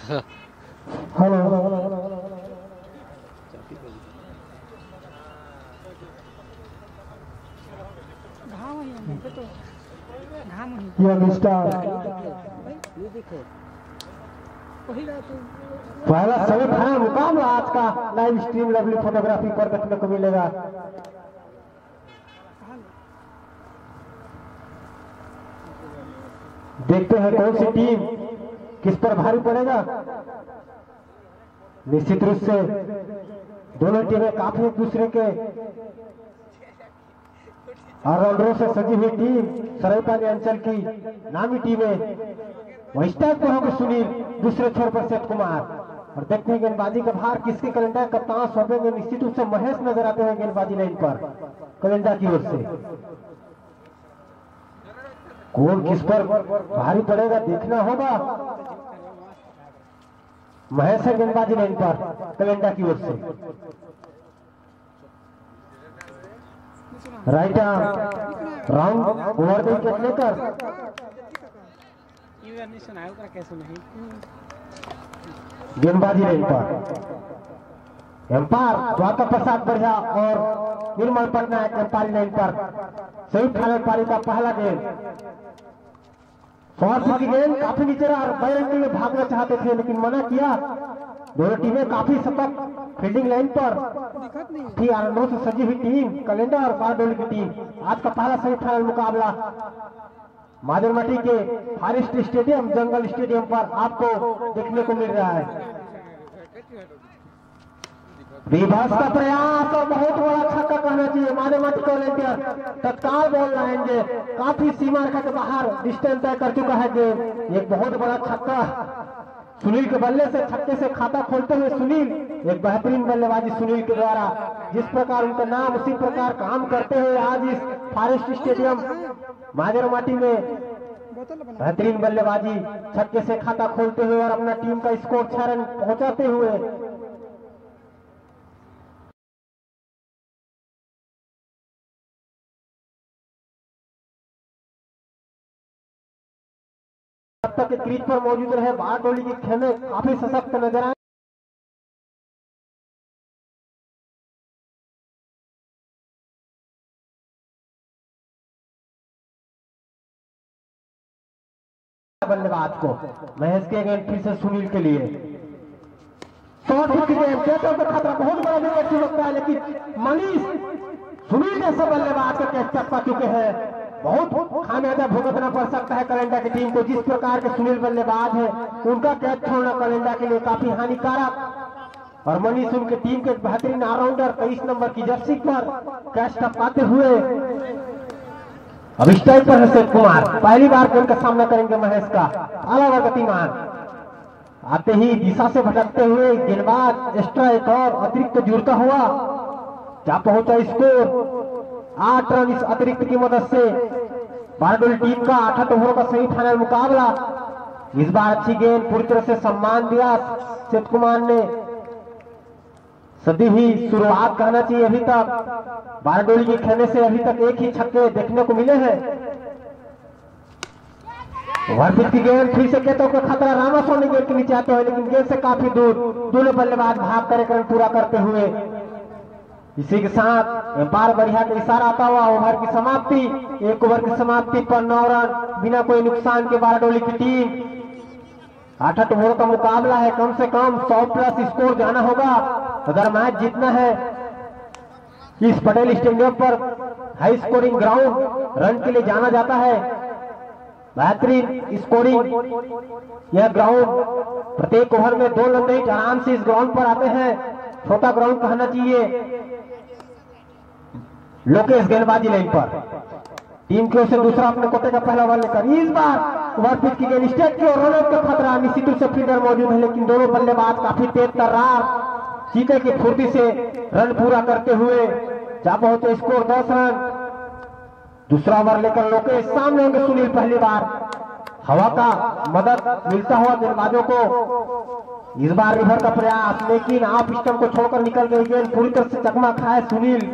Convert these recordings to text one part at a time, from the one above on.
Hello पहला semifinal मुकाबला आज का लाइव स्ट्रीम लवली फोटोग्राफी पर देखने को मिलेगा। देखते हैं कौन सी टीम किस पर भारी पड़ेगा। निश्चित रूप से दोनों टीमें काफी एक दूसरे के ऑलराउंडरों से सजी हुई टीम सरायपाली अंचल की नामी टीमें वही टाइप पर होंगे सुनील, दूसरे छोर पर सेठ कुमार। और देखते हैं गेंदबाजी का भार किसके कलेंडर कप्तान सौंपेंगे। निश्चित रूप से महेश नजर आते हैं गेंदबाजी लाइन पर कलेंडर की ओर से। कौन किस पर भारी पड़ेगा देखना होगा। महेश है गेंदबाजी लाइन पर कलेंडर की ओर से। Right arm round over the wicket लेकर गेंदबाजी लाइन पर एम्पायर द्वारका प्रसाद बढ़िया और निर्मल पटनायक एम्पायर लाइन पर सेमीफाइनल पारी का पहला गेंद। फॉर्स की गेंद काफी नीचे रहा और बैरंगी में भागना चाहते थे लेकिन मना किया। दोनों टीमें काफी सतर्क फील्डिंग लाइन पर थी। आनंदों से सजी हुई टीम कैलेंडर और बारडोली की टीम। आज का पहला सेमीफाइनल मुकाबला मादरमटी के फॉरेस्ट स्टेडियम जंगल स्टेडियम पर आपको देखने को मिल रहा है। विभास का प्रयास और बहुत बड़ा छक्का कहना चाहिए। मादरमटी वॉलंटियर तत्काल बॉल लाएंगे, काफी सीमा रेखा के बाहर डिस्टेंस तय कर चुका है गेंद। एक बहुत बड़ा छक्का सुनील के बल्ले से छक्के से खाता खोलते हुए सुनील, एक बेहतरीन बल्लेबाजी सुनील के द्वारा। जिस प्रकार उनका नाम उसी प्रकार काम करते हुए आज इस फॉरेस्ट स्टेडियम मादरमटी में बेहतरीन बल्लेबाजी छक्के से खाता खोलते हुए और अपना टीम का स्कोर 6 रन पहुंचाते हुए। अब तक क्रीज पर मौजूद रहे बारडोली के खेमे काफी सशक्त नजर आए। बल्लेबाज को महेश के गेंद फिर से सुनील के लिए शॉट हिट गेंद कैचर का खतरा बहुत बड़ा विकेट लगता है लेकिन मनीष सुनील जैसे बल्लेबाज को कैच कर पा चुके हैं। बहुत खामियाजा भुगतना पड़ सकता है कैलेंडर की टीम को। जिस प्रकार के सुनील बल्लेबाज है उनका कैच छोड़ना कैलेंडर के लिए काफी हानिकारक। और मनीष उनके टीम के बेहतरीन ऑलराउंडर 23 नंबर की जर्सी पर कैच टपकाते हुए। अब इस टाइम पर सेठ कुमार पहली बार गेंद का सामना करेंगे महेश का अलग गतिमान। आते ही दिशा से भटकते हुए गेंदबाज एक्स्ट्रा एक और अतिरिक्त जुड़ता हुआ क्या पहुंचा स्कोर 8 रन। इस अतिरिक्त की मदद से बारडोली टीम का 8 ओवर का सेमीफाइनल मुकाबला। इस बार अच्छी गेंद पूरी तरह से सम्मान दिया सेठ कुमार ने। सदी ही शुरुआत कहना चाहिए। अभी तक बारडोली के खेलने से अभी तक एक ही छक्के देखने को मिले हैं। ओवरपिच की गेंद फिर से कहते हो खतरा। रामास्वामी गेंद के नीचे आते हुए लेकिन गेंद से काफी दूर दोनों बल्लेबाज भाग कर रन पूरा करते हुए। इसी के साथ एम्पायर बढ़िया का इशारा आता हुआ ओवर की समाप्ति। 1 ओवर की समाप्ति पर 9 रन बिना कोई नुकसान के बारडोली की टीम। 8 ओवर का मुकाबला है, कम से कम 100 प्लस स्कोर जाना होगा अगर मैच जीतना है। इस पटेल स्टेडियम पर हाई स्कोरिंग ग्राउंड रन के लिए जाना जाता है। बेहतरीन स्कोरिंग यह ग्राउंड प्रत्येक ओवर में 2 रन आराम से इस ग्राउंड पर आते हैं। छोटा ग्राउंड कहना चाहिए। लोकेश गेंदबाजी लाइन पर टीम की ओर से दूसरा अपने कोटे का पहला ओवर लेकर इस बार ओवरपिच की गेंद स्टेट की ओर रन का खतरा। निश्चित रूप से फील्डर मौजूद है लेकिन दोनों बल्लेबाज काफी तेज तर्रार चीते की फुर्ती से रन पूरा करते हुए जा पहुंचे। Score 10 run. दूसरा ओवर लेकर लोकेश सामने होंगे सुनील। पहली बार हवा का मदद मिलता हुआ गेंदबाजों को। इस बार रिवर का प्रयास लेकिन आप स्टंप को छोड़कर निकल गई गेंद पूरी तरह से चकमा खाए सुनील।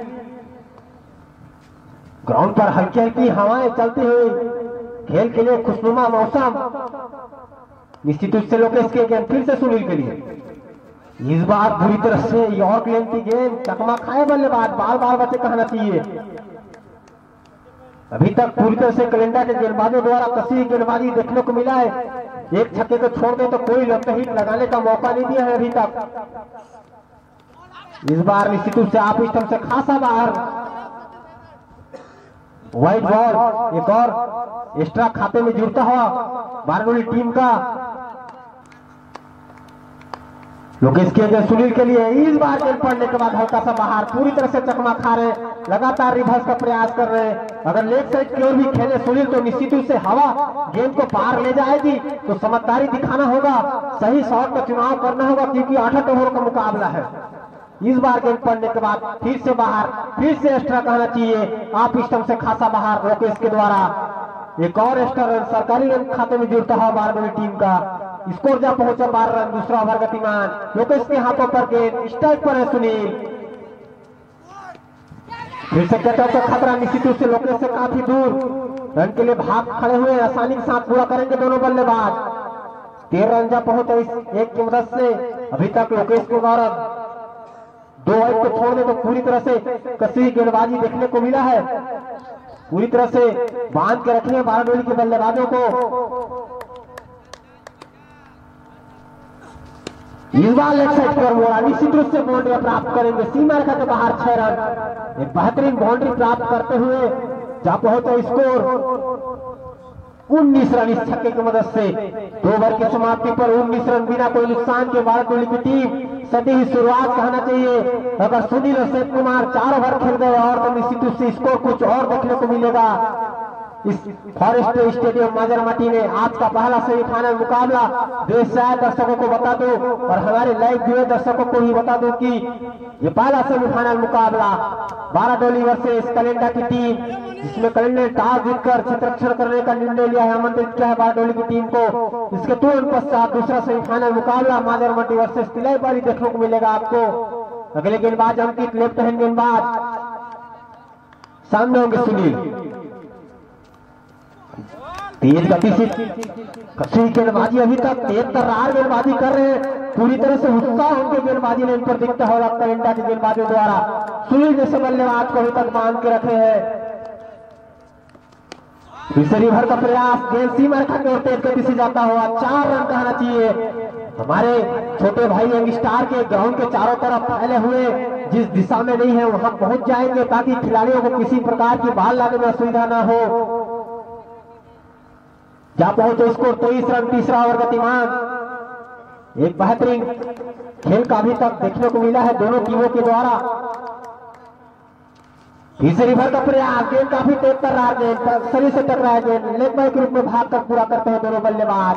ग्राउंड पर हल्की हल्की हवाएं चलती हुई खेल के लिए खुशनुमा मौसम। निश्चित रूप से लोकेश के गेंद फिर से सुनील के लिए। इस बार बुरी तरह से यॉर्क लेन की गेंद चकमा खाए बल्लेबाज, बाल बाल बचे कहना चाहिए। अभी तक पूरी तरह से कलिंडा के गेंदबाजों द्वारा कसी गेंदबाजी देखने को मिला है। एक छक्के को छोड़ दे तो कोई लंबे हिट लगाने का मौका नहीं दिया है अभी तक। इस बार निश्चित रूप से आप स्टंप से खासा बाहर, व्हाइट बॉल एक और एक्स्ट्रा खाते में जुड़ता हुआ बारडोली टीम का। लोकेश के सुनील के लिए इस बार गेंद पड़ने के बाद हल्का सा बाहर, पूरी तरह से चकमा खा रहे, लगातार रिवर्स का प्रयास कर रहे हैं। अगर लेग साइड की ओर भी खेले सुनील तो निश्चित रूप से हवा गेंद को पार ले जाएगी, तो समझदारी दिखाना होगा, सही शॉट का चुनाव करना होगा, क्योंकि 8 ओवर का मुकाबला है। इस बार गेंद पड़ने के बाद फिर से बाहर, फिर से एक्स्ट्रा कहना चाहिए, आप स्टंप से खासा बाहर लोकेश के द्वारा। एक और एक्स्ट्रा रन सरकारी रन खाते में जुड़ता हुआ बारडोली टीम का। स्कोर जा पहुंचा 12 रन, दूसरा ओवर गतिमान। लोकेश के हाथों पर गेंद, स्ट्राइक पर है सुनील। फिर से कटआउट का खतरा निश्चित रूप से लोकेश से काफी दूर, रन के लिए भाग खड़े हुए, आसानी के साथ पूरा करेंगे दोनों बल्लेबाज। 13 रन जा पहुंचे इस एक की मदद से। अभी तक लोकेश को गौरव 2 वाइड को छोड़ने तो पूरी तरह से कसी गेंदबाजी देखने को मिला है। पूरी तरह से बांध के रखने बारडोली के बल्लेबाजों को। इस बार लेग साइड पर मोड़ा, निश्चित रूप से बाउंड्री प्राप्त करेंगे, सीमा रेखा के बाहर 6 रन। एक बेहतरीन बाउंड्री प्राप्त करते हुए जा पहुंचा स्कोर 19 रन इस छक्के की मदद से। 2 ओवर की समाप्ति पर 19 रन बिना कोई नुकसान के बारडोली की टीम सदी ही शुरुआत कहना चाहिए। अगर सुनील और सेठ कुमार 4 ओवर खेल गए और तो निश्चित रूप से स्कोर कुछ और देखने को मिलेगा। इस फॉरेस्ट स्टेडियम माजरमटी में आज का पहला सेमीफाइनल मुकाबला देश से आए दर्शकों को बता दूं और हमारे लाइव जुए दर्शकों को भी बता दूं कि ये पहला सेमीफाइनल मुकाबला बारडोली वर्सेस कलिंडा की टीम, जिसमें कलिंडा ने टॉस जीतकर क्षेत्ररक्षण करने का निर्णय लिया है, आमंत्रित किया है बारडोली की टीम को। इसके तुरंत पश्चात दूसरा सेमीफाइनल मुकाबला माजरमटी वर्सेस तिलैपाली देखने को मिलेगा आपको। अगले गेंदबाज अंकित, लेफ्ट हैंड गेंदबाज, सामने होंगे सुनील। तेज गति से कसी गेंदबाजी अभी तक 73 गेंदबाजी कर रहे हैं, पूरी तरह से उत्साह उनके गेंदबाजी ने इन पर दिखता होगा कलिंडा के गेंदबाजों द्वारा। सुनील जैसे बल्लेबाज को अभी तक बांध के रखे हैं। दूसरी भर का प्रयास, गेंद सीमा रेखा की ओर तेज गति से जाता हुआ 4 रन कहना चाहिए। हमारे छोटे भाई यंग स्टार के ग्राउंड के चारों तरफ फैले हुए जिस दिशा में नहीं है वहां पहुंच जाएंगे, ताकि खिलाड़ियों को किसी प्रकार की बाल लाने में असुविधा न हो। जा पहुंचे स्कोर 23 रन, तीसरा ओवर गतिमान। एक बेहतरीन खेल का अभी तक देखने को मिला है दोनों टीमों के द्वारा। तीसरी भर का प्रयास, गेंद काफी तेज कर रहा है, गेंद शरीर से टकराया, गेंद लेग बाय के रूप में भाग कर पूरा करते हैं दोनों बल्लेबाज।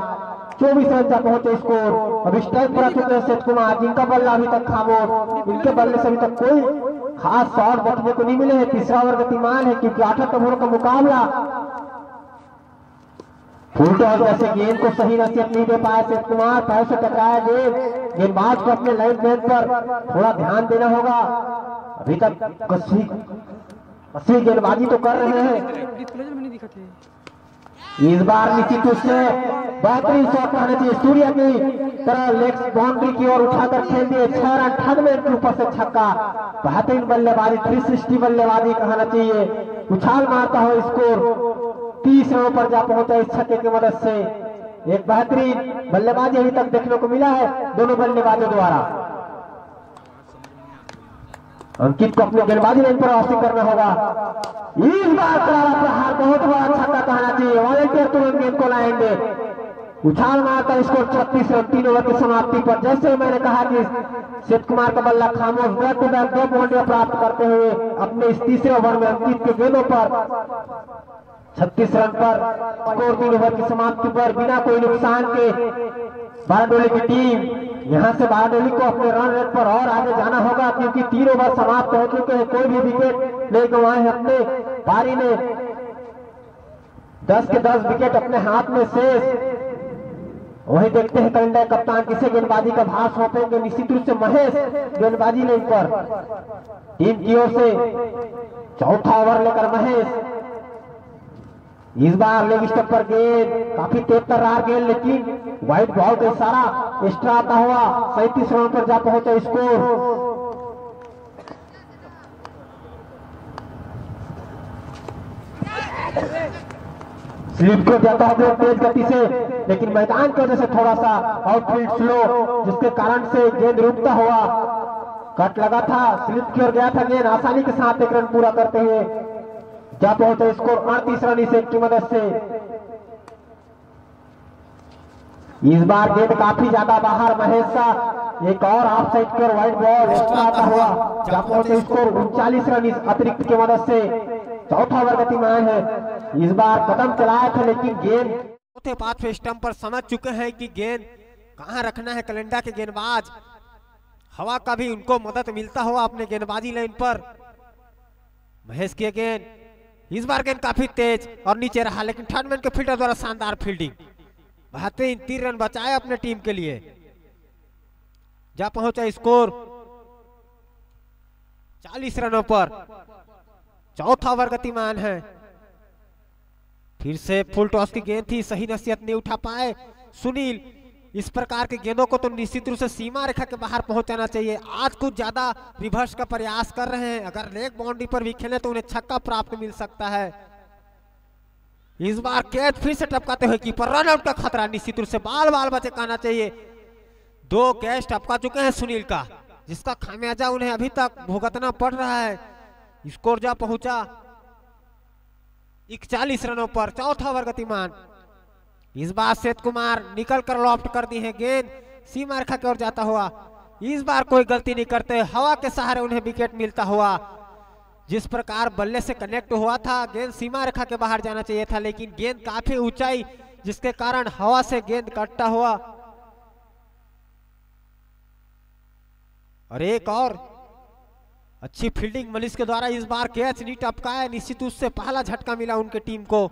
24 रन जा पहुंचे स्कोर। अभी स्ट्राइक पर आ चुके हैं सेठ कुमार, जिनका बल्ला अभी तक खामोश, इनके बल्ले से अभी तक कोई खास शॉट देखने को नहीं मिले हैं। तीसरा ओवर गतिमान है क्योंकि 8 ओवर का मुकाबला। फुल टॉस जैसे गेंद को सही नसीहत नहीं दे पाए सेठ कुमार, पैर से टकराया गेंद। गेंदबाज को अपने लाइन गेंद पर थोड़ा ध्यान देना होगा। अभी तक कसी गेंदबाजी तो कर रहे हैं। इस बार निश्चित रूप से बेहतरीन शॉट कहना चाहिए, सूर्य की तरह लेग बाउंड्री की ओर उठाकर खेल दिए। 6 रन 98 के ऊपर से छक्का। बेहतरीन बल्लेबाजी, 360 बल्लेबाजी कहना चाहिए। उछाल मारता हो स्कोर 30 रनों पर जा पहुंचा इस छक्के की मदद से। एक बेहतरीन बल्लेबाजी अभी तक देखने को मिला है दोनों बल्लेबाजों द्वारा। अंकित को अपने गेंदबाजी लाइन पर वापसी करना होगा। इस बार करारा प्रहार, बहुत बड़ा छक्का कहना चाहिए। वॉलंटियर तुरंत गेंद को लाएंगे, उछाल मारकर स्कोर 36 रन 3 ओवर की समाप्ति पर। जैसे मैंने कहा कि सेठ कुमार का बल्ला खामोश, बैक टू बैक 2 बाउंड्री प्राप्त करते हुए अपने इस तीसरे ओवर में अंकित के गेंदों पर 36 रन पर स्कोर 3 ओवर की समाप्ति पर बिना कोई नुकसान के बारडोली की टीम। यहां से बारडोली को अपने रन रेट पर और आगे जाना होगा, क्योंकि 3 ओवर समाप्त हो चुके हैं, कोई भी विकेट नहीं गंवाए हैं अपने पारी ने। 10 के 10 विकेट अपने हाथ में शेष। वही देखते हैं कलिंडा कप्तान किसे गेंदबाजी का भार सौंपेंगे। निश्चित रूप से महेश गेंदबाजी लाइन पर टीम की ओर से चौथा ओवर लेकर महेश। इस बार लेग स्टंप पर गेंद काफी तेज कर रहा गेंद, लेकिन वाइड बॉल का इशारा एक्स्ट्रा आता हुआ 37 रन पर जा पहुंचा स्कोर। स्लिप को जाता है तेज गति से, लेकिन मैदान की वजह से थोड़ा सा आउटफील्ड स्लो, जिसके कारण से गेंद रुकता हुआ कट लगा था, स्लिप की ओर गया था गेंद, आसानी के साथ एक रन पूरा करते हुए जा पहुंचे स्कोर 38 रन इस एक की मदद से। इस बार गेंद काफी ज्यादा बाहर, महेश शाह एक और ऑफ साइड पर वाइड बॉल एक्स्ट्रा आता हुआ जा पहुंचे स्कोर 39 रन इस अतिरिक्त की मदद से। चौथा ओवर गतिमान है, इस बार कदम चलाया था लेकिन गेंद चौथे पांचवें स्टंप पर समझ चुके हैं कि गेंद कहां रखना है। कलिंडा के गेंदबाज हवा का भी उनको मदद मिलता हुआ अपने गेंदबाजी लाइन पर। महेश की गेंद, इस बार गेंद काफी तेज और नीचे रहा, लेकिन थर्ड मैन के फील्डर द्वारा शानदार फील्डिंग, बेहतरीन 3 रन बचाए अपने टीम के लिए। जा पहुंचा स्कोर 40 रनों पर। चौथा ओवर गतिमान है, फिर से फुल टॉस की गेंद थी, सही नसीहत नहीं उठा पाए सुनील। इस प्रकार के गेंदों को तो निश्चित रूप से सीमा रेखा के बाहर पहुंचाना चाहिए। आज कुछ ज्यादा रिवर्स का प्रयास कर रहे हैं, अगर लेग बाउंड्री पर भी खेले तो उन्हें छक्का प्राप्त मिल सकता है। इस बार कैच फिर से टपकाते हुए कीपर, रन आउट का खतरा, निश्चित रूप से बाल बाल बचे कहना चाहिए। 2 कैच टपका चुके हैं सुनील का, जिसका खामियाजा उन्हें अभी तक भुगतना पड़ रहा है। स्कोर जा पहुंचा 41 रनों पर। चौथा ओवर गतिमान, इस बार सेठ कुमार निकल कर लॉफ्ट कर दी है गेंद, सीमा रेखा की ओर जाता हुआ। इस बार कोई गलती नहीं करते, हवा के सहारे उन्हें विकेट मिलता हुआ। जिस प्रकार बल्ले से कनेक्ट हुआ था, गेंद सीमा रेखा के बाहर जाना चाहिए था, लेकिन गेंद काफी ऊंचाई, जिसके कारण हवा से गेंद कटता हुआ। और एक और अच्छी फील्डिंग मनीष के द्वारा, इस बार कैच नहीं टपकाया, निश्चित उससे पहला झटका मिला उनके टीम को।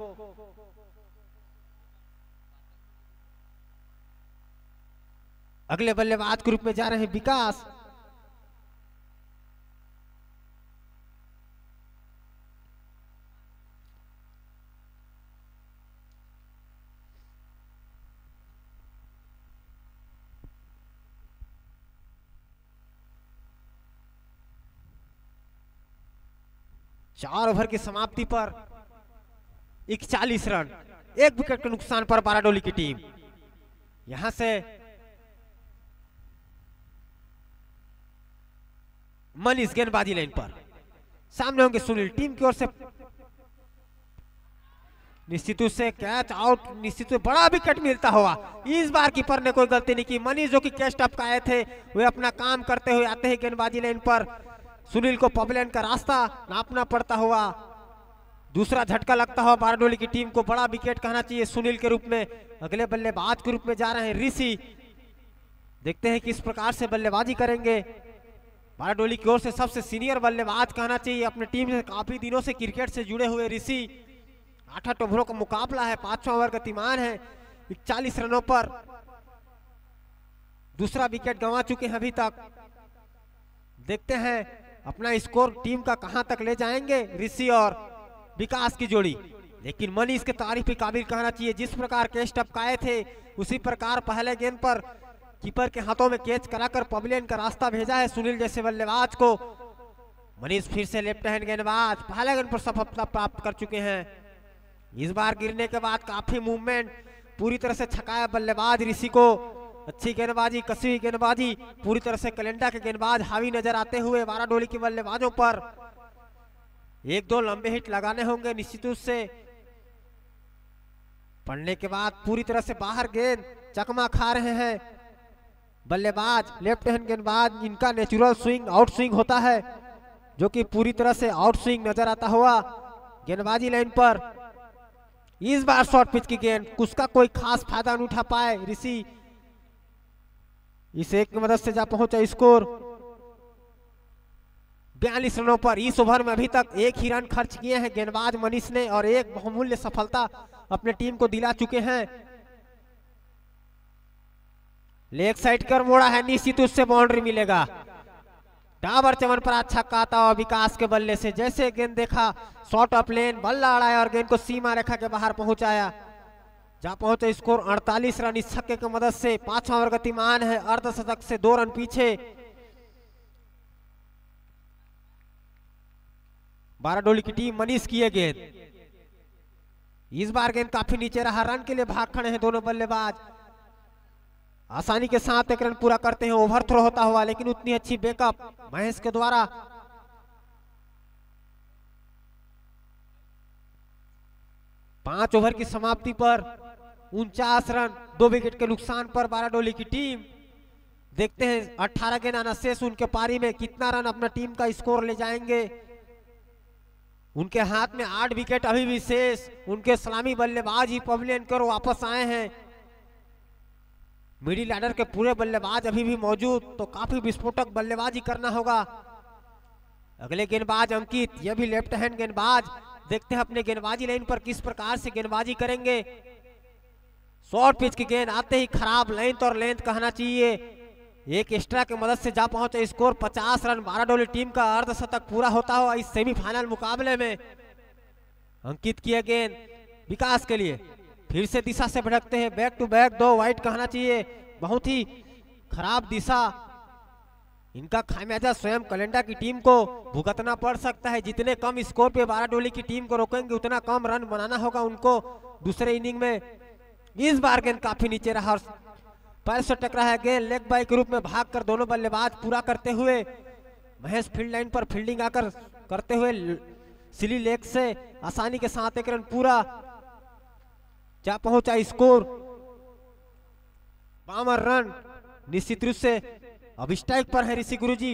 अगले बल्लेबाज ग्रुप में जा रहे हैं विकास। चार ओवर की समाप्ति पर 41 रन, 1 विकेट के नुकसान पर बाराडोली की टीम। यहां से मनीष गेंदबाजी लाइन पर, सामने होंगे सुनील। टीम की ओर से निश्चित से कैच आउट, निश्चित से बड़ा विकेट मिलता हुआ। इस बार कीपर ने कोई गलती नहीं की। मनीष जो कि कैच टपकाए थे, वे अपना काम करते हुए आते हैं गेंदबाजी लाइन पर। सुनील को पबलैंड का रास्ता नापना पड़ता हुआ, दूसरा झटका लगता हुआ बाराडोली की टीम को। बड़ा विकेट कहना चाहिए सुनील के रूप में। अगले बल्लेबाज के रूप में जा रहे हैं ऋषि। देखते हैं किस प्रकार से बल्लेबाजी करेंगे। बाराडोली की ओर से सबसे सीनियर बल्लेबाज कहना चाहिए, अपने टीम से काफी दिनों से क्रिकेट से जुड़े हुए ऋषि। 8 ओवरों का मुकाबला है, 5वां ओवर गतिमान है। 41 रनों पर दूसरा विकेट गंवा चुके हैं अभी तक। देखते हैं अपना स्कोर टीम का कहां तक ले जाएंगे ऋषि और विकास की जोड़ी। लेकिन मनीष के तारीफ के काबिल कहना चाहिए, जिस प्रकार कैच टपकाए थे उसी प्रकार पहले गेंद पर कीपर के हाथों में कैच कराकर पवेलियन का रास्ता भेजा है सुनील जैसे बल्लेबाज को। मनीष फिर से लेफ्ट हैंड गेंदबाज, पहले गेंद पर सफलता प्राप्त कर चुके हैं। इस बार गिरने के बाद काफी मूवमेंट, पूरी तरह से छकाया बल्लेबाज ऋषि को। अच्छी गेंदबाजी, कसी हुई गेंदबाजी, पूरी तरह से कलिंडा के गेंदबाज हावी नजर आते हुए बाराडोली के बल्लेबाजों पर। 1-2 लंबे हिट लगाने होंगे निश्चित रूप से। पढ़ने के बाद पूरी तरह से बाहर गेंद चकमा खा रहे हैं बल्लेबाज, लेफ्ट हैंड गेंदबाज। इनका नेचुरल स्विंग आउट स्विंग होता है, जो कि पूरी तरह से आउट स्विंग नजर आता हुआ गेंदबाजी लाइन पर। इस बार शॉर्ट पिच की गेंद, उसका कोई खास फायदा नहीं उठा पाए ऋषि। इस एक की मदद से जा पहुंचा स्कोर 42 रनों पर। इस ओवर में अभी तक 1 ही रन खर्च किए हैं गेंदबाज मनीष ने और 1 बहुमूल्य सफलता अपने टीम को दिला चुके हैं। लेग साइड कर मोड़ा है, निश्चित उससे बाउंड्री मिलेगा। डाबर चमनप्राश छक्का आता हुआ विकास के बल्ले से। जैसे गेंद देखा शॉर्ट ऑफ लेन, बल्ला अड़ाया और गेंद को सीमा रेखा के बाहर पहुंचाया, जहां पहुंचे स्कोर 48 रन। इस छक्के की मदद से 5वां ओवर गतिमान है, अर्धशतक से 2 रन पीछे। बाराडोली की टीम मनीष की है गेंद। इस बार गेंद काफी नीचे रहा, रन के लिए भाग खड़े हैं दोनों बल्लेबाज। आसानी के साथ एक रन पूरा करते हैं, ओवर थ्रो होता हुआ, लेकिन उतनी अच्छी बैकअप महेश के द्वारा। पांच ओवर की समाप्ति पर 49 रन, 2 विकेट के नुकसान पर बाराडोली की टीम। देखते हैं 18 गेंद आना शेष उनके पारी में, कितना रन अपना टीम का स्कोर ले जाएंगे। उनके हाथ में 8 विकेट अभी भी शेष। उनके सलामी बल्लेबाज ही पवेलियन कर वापस आए हैं। मिडिल ऑर्डर के पूरे बल्लेबाज अभी भी मौजूद, तो काफी विस्फोटक बल्लेबाजी करना होगा। अगले गेंदबाज अंकित, यह भी लेफ्ट हैंड गेंदबाज। देखते हैं अपने गेंदबाजी लाइन पर किस प्रकार से गेंदबाजी करेंगे। शॉर्ट पिच की गेंद आते ही खराब लेंथ और लेंथ कहना चाहिए। एक एक्स्ट्रा की मदद से जा पहुंचे स्कोर 50 रन। बाराडोली टीम का अर्धशतक पूरा होता हुआ इस सेमीफाइनल मुकाबले में। अंकित किया गेंद विकास के लिए, फिर से दिशा से भटकते हैं, बैक टू बैक 2 वाइड कहना चाहिए। बहुत ही खराब दिशा, इनका खामियाजा स्वयं कलेंडा की टीम को भुगतना पड़ सकता है। जितने कम स्कोर पे बाराडोली की टीम को रोकेंगे उतना कम रन बनाना होगा उनको दूसरे इनिंग में। इस बार गेंद काफी नीचे रहा और पैर से टकरा है गेंद, लेग बाय के रूप में भागकर दोनों बल्लेबाज पूरा करते हुए महेश फील्ड लाइन पर फील्डिंग आकर करते हुए सिली लेग से आसानी के साथ 1 रन पूरा, जा पहुंचा स्कोर 52 रन। निश्चित रूप से अब स्ट्राइक पर है ऋषि गुरुजी।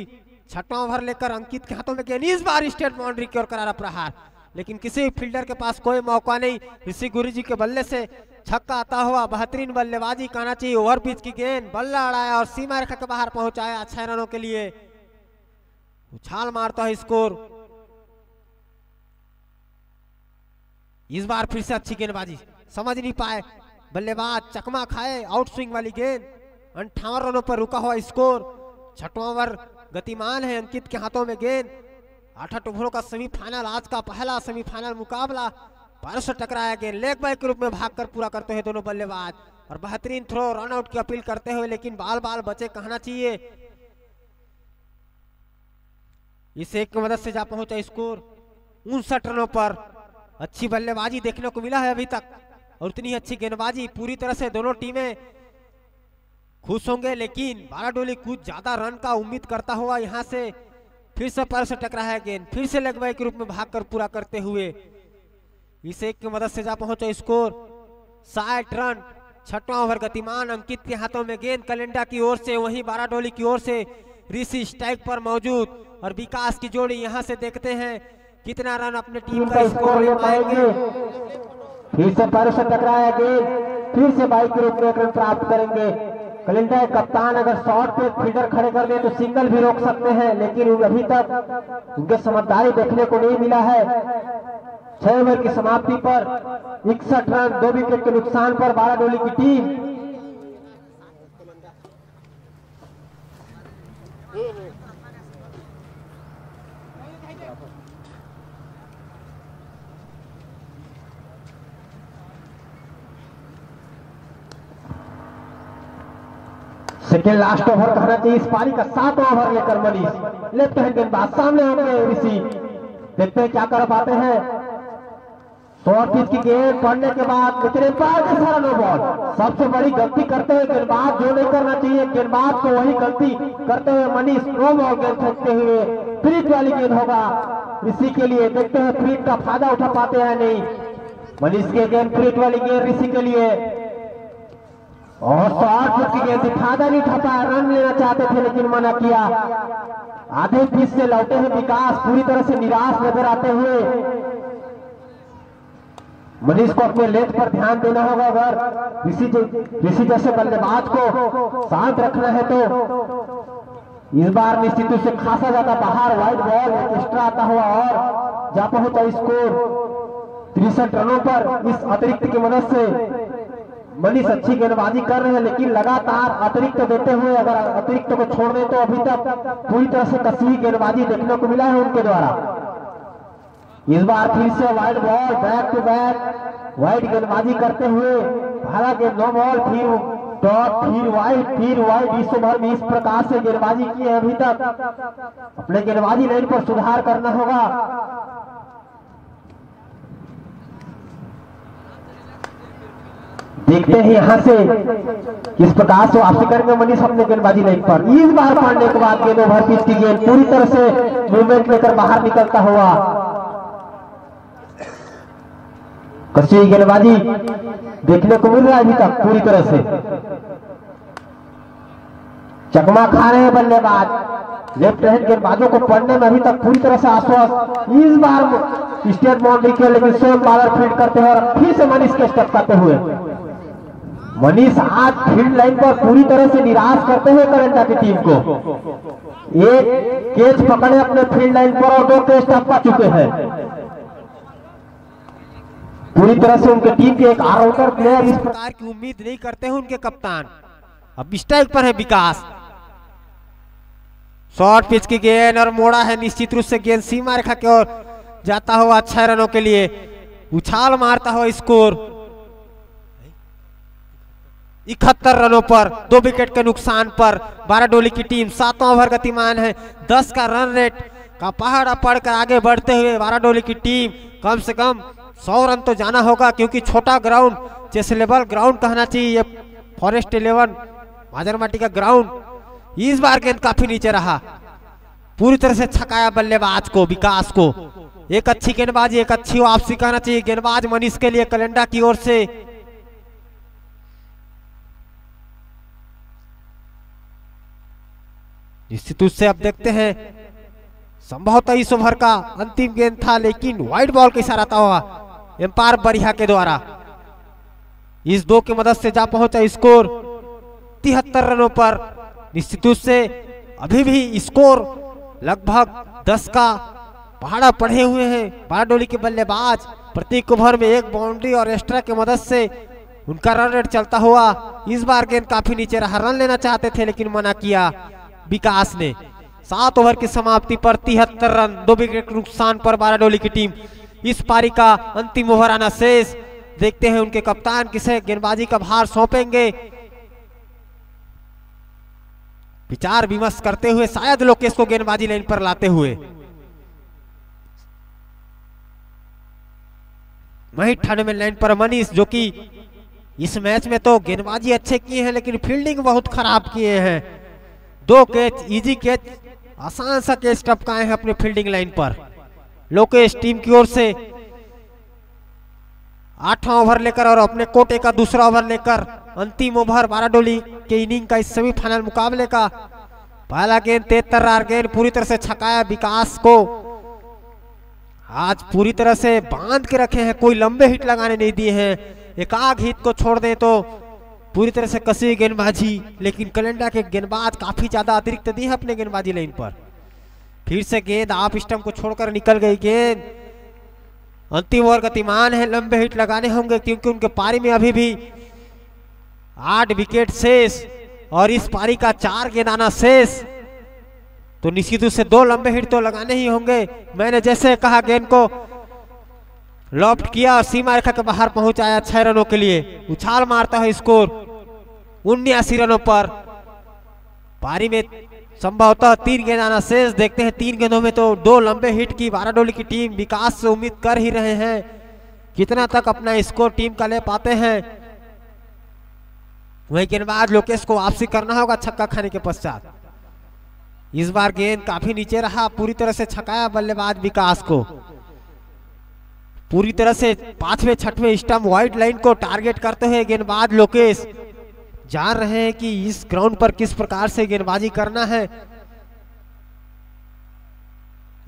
6वां ओवर लेकर अंकित के हाथों में गेंद, इस बार स्टेट बाउंड्री की ओर करारा प्रहार, लेकिन किसी फील्डर के पास कोई मौका नहीं। ऋषि गुरुजी के बल्ले से छक्का आता हुआ, बेहतरीन बल्लेबाजी कहना चाहिए। ओवर पिच की गेंद, बल्ला अड़ाया और सीमा रेखा के बाहर पहुंचाया 6 रनों के लिए। उछाल मारता है स्कोर। इस बार फिर से अच्छी गेंदबाजी, समझ नहीं पाए बल्लेबाज, चकमा खाए, आउट स्विंग वाली गेंद। 58 रनों पर रुका हुआ स्कोर। 6वां ओवर गतिमान है, अंकित के हाथों में गेंद। 8 ओवरों का सेमीफाइनल, आज का पहला सेमीफाइनल मुकाबला। पैर से टकराया गेंद, लेग बाय के रूप में भागकर पूरा करते हैं दोनों बल्लेबाज और बेहतरीन थ्रो, रन आउट की अपील करते हुए, लेकिन बाल बाल बचे कहना चाहिए। इस एक की मदद से जा पहुंचा स्कोर 59 रनों पर। अच्छी बल्लेबाजी देखने को मिला है अभी तक और उतनी अच्छी गेंदबाजी। पूरी तरह से दोनों टीमें खुश होंगे, लेकिन बाराडोली कुछ ज्यादा रन का उम्मीद करता हुआ यहां से फिर से पैर से टकरा है गेंद, फिर से लेग बाय के रूप में भागकर पूरा करते हुए इस एक की मदद से जा पहुंचा स्कोर 60 रन। 6वां ओवर गतिमान, अंकित के हाथों में गेंद कलेंडा की ओर से, वहीं बाराडोली की ओर से ऋषि स्ट्राइक पर मौजूद और विकास की जोड़ी। यहां से देखते हैं कितना रन अपने टीम का स्कोर ले पाएंगे। फिर से पैर से टकराया गेंद, फिर से बाई के रूप में 1 रन प्राप्त करेंगे। कलेंडा कप्तान अगर शॉर्ट पे फील्डर खड़े कर दे तो सिंगल भी रोक सकते हैं, लेकिन अभी तक उनके समझदारी देखने को नहीं मिला है। 6 ओवर की समाप्ति पर 61 रन, 2 विकेट के नुकसान पर बाराडोली की टीम। सेकेंड लास्ट ओवर कहना चाहिए इस पारी का। 7वां ओवर लेकर मनीष, लेफ्ट हैंड गेंदबाज, सामने होंगे ऋषि, देखते हैं क्या कर पाते हैं। शॉर्ट पिच की गेंद पड़ने के बाद कितने पार के सारा नो बॉल। सबसे बड़ी गलती करते हुए गेंदबाज, जो नहीं करना चाहिए गेंदबाज को, वही गलती करते हुए मनीष नो बॉल गेंद फेंकते हुए। फ्रीट वाली गेंद होगा ऋषि के लिए, देखते हैं फ्रीट का फायदा उठा पाते हैं नहीं। मनीष के गेंद, फ्रीट वाली गेंद ऋषि के लिए और शॉर्ट पिच की गेंद से फायदा नहीं उठा पाया। रन लेना चाहते थे लेकिन मना किया। आधे पिच से लौटे हैं विकास, पूरी तरह से निराश नजर आते हुए। मनीष को अपने लेंथ पर ध्यान देना होगा। अगर ऋषि जैसे बल्लेबाज को शांत रखना है तो इस बार निश्चित रूप से खासा ज्यादा बाहर वाइड बॉल एक्स्ट्रा आता हुआ और जा पहुंचा स्कोर 63 रनों पर। इस अतिरिक्त की मदद से मनीष अच्छी गेंदबाजी कर रहे हैं, लेकिन लगातार अतिरिक्त देते हुए, अगर अतिरिक्त को छोड़ दें तो अभी तक पूरी तरह से कसी गेंदबाजी देखने को मिला है उनके द्वारा। इस बार फिर से wide ball, back to back wide गेंदबाजी करते हुए, हालांकि 9 बॉल फिर डॉट फिर वाइड इस ओवर में इस प्रकार से गेंदबाजी की है। अभी तक अपने गेंदबाजी लाइन पर सुधार करना होगा। देखते हैं यहां से किस प्रकार से वापसी करेंगे मनीष अपने गेंदबाजी लाइन पर। इस बार पढ़ने के बाद गेंद ओवर पिच की गेंद पूरी तरह से मूवमेंट लेकर बाहर निकलता हुआ, कसी गेंदबाजी देखने को मिल रहा है अभी तक पूरी तरह से। चकमा खा रहे हैं बल्लेबाज, लेफ्ट हैंड गेंदबाजों को पढ़ने में अभी तक पूरी तरह से आश्वस्त। इस बार स्टेट बाउंड्री के, लेकिन स्वयं बॉलर फील्ड करते हैं और फिर से मनीष के स्टेप करते हुए। मनीष आज फील्ड लाइन पर पूरी तरह से निराश करते हुए करेंटा की टीम को। एक कैच पकड़े अपने फील्ड लाइन पर और 2 कैच टप्पा चुके हैं। पूरी तरह से उनके टीम के एक ऑलराउंडर प्लेयर इस प्रकार की उम्मीद नहीं करते हैं उनके कप्तान। अब स्ट्राइक पर है विकास, शॉर्ट पिच की गेंद और मोड़ा है निश्चित रूप से गेंद सीमा रेखा की ओर जाता हुआ 6 रनों के लिए उछाल मारता हुआ स्कोर 71 रनों पर 2 विकेट के नुकसान पर बाराडोली की टीम 7वां ओवर गतिमान है। 10 का रन रेट का पहाड़ा पड़कर आगे बढ़ते हुए बाराडोली की टीम कम से कम 100 रन तो जाना होगा, क्योंकि छोटा ग्राउंड जैसे लेवल ग्राउंड कहना चाहिए ये फॉरेस्ट 11 माजरमाटी का ग्राउंड। इस बार गेंद काफी नीचे रहा, पूरी तरह से छकाया बल्लेबाज को विकास को। एक अच्छी गेंदबाजी, एक अच्छी वापसी कहना चाहिए गेंदबाज मनीष के लिए कैलेंडर की ओर से। निश्चित रूप से अब देखते हैं, संभवतः इस ओवर का अंतिम गेंद था, लेकिन वाइड बॉल का इशारा था हुआ एम्पायर बढ़िया के द्वारा। इस 2 की मदद से जा पहुंचा स्कोर 73 रनों पर। निश्चित रूप से अभी भी स्कोर लगभग 10 का पहाड़ा पढ़े हुए हैं बाराडोली के बल्लेबाज। प्रत्येक ओवर में 1 बाउंड्री और एक्स्ट्रा की मदद से उनका रन रेट चलता हुआ। इस बार गेंद काफी नीचे रहा, रन लेना चाहते थे लेकिन मना किया विकास ने। 7 ओवर की समाप्ति पर 73 रन, 2 विकेट के नुकसान पर बाराडोली की टीम। इस पारी का अंतिम ओवर आना शेष। देखते हैं उनके कप्तान किसे गेंदबाजी का भार सौंपेंगे। विचार विमर्श करते हुए शायद लोकेश को गेंदबाजी लाइन पर लाते हुए। वही ठंड में लाइन पर मनीष, जो कि इस मैच में तो गेंदबाजी अच्छे किए हैं लेकिन फील्डिंग बहुत खराब किए हैं। 2 कैच, इजी कैच, आसान सा कैच टपकाए हैं अपने फील्डिंग लाइन पर। लोकेश टीम की ओर से 8वां ओवर लेकर और अपने कोटे का दूसरा ओवर लेकर अंतिम ओवर बाराडोली के इनिंग का इस सेमीफाइनल मुकाबले का। पहला गेंद 73 गेंद पूरी तरह से छकाया विकास को। आज पूरी तरह से बांध के रखे हैं, कोई लंबे हिट लगाने नहीं दिए हैं। एक आग हिट को छोड़ दें तो पूरी तरह से कसी गेंदबाजी, लेकिन कैलेंडर के गेंदबाज काफी ज्यादा अतिरिक्त दी है अपने गेंदबाजी लाइन पर। फिर से गेंद ऑफ स्टंप को छोड़कर निकल गई गेंद। अंतिम ओवर गतिमान है, लंबे हिट लगाने होंगे क्योंकि उनके पारी में अभी भी 8 विकेट शेष और इस पारी का 4 गेंद आना शेष। तो निश्चित रूप से 2 लंबे हिट तो लगाने ही होंगे। मैंने जैसे कहा गेंद को लॉफ्ट किया और सीमा रेखा के बाहर पहुंचाया 6 रनों के लिए। उछाल मारता है स्कोर 79 रनों पर। पारी में संभवतः 3 गेंद आना शेष। देखते हैं 3 गेंदों में तो 2 लंबे हिट की बाराडोली की टीम। विकास से उम्मीद कर ही रहे हैं कितना तक अपना स्कोर टीम का ले पाते हैं। वही गेंदबाज लोकेश को वापसी करना होगा छक्का खाने के पश्चात। इस बार गेंद काफी नीचे रहा, पूरी तरह से छकाया बल्लेबाज विकास को। पूरी तरह से 5वें 6वें स्टंप वाइड लाइन को टारगेट करते हुए गेंदबाज लोकेश जान रहे हैं कि इस ग्राउंड पर किस प्रकार से गेंदबाजी करना है।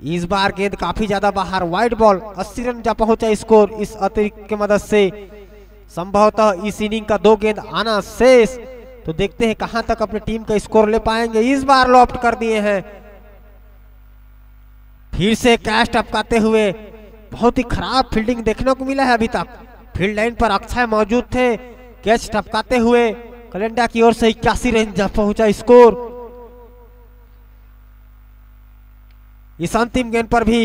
इस बार गेंद काफी ज्यादा बाहर, वाइड बॉल 80 रन जा पहुंचा स्कोर इस अतिरिक्त की मदद से। संभवतः इस इनिंग का 2 गेंद आना शेष। तो देखते हैं कहां तक अपनी टीम का स्कोर ले पाएंगे। इस बार लॉफ्ट कर दिए हैं। फिर से कैच टपकाते हुए बहुत ही खराब फील्डिंग देखने को मिला है अभी तक। फील्ड लाइन पर अक्षय मौजूद थे, कैच टपकाते हुए कलिंगा की ओर से 81 रन पहुंचा स्कोर। इस अंतिम गेंद पर भी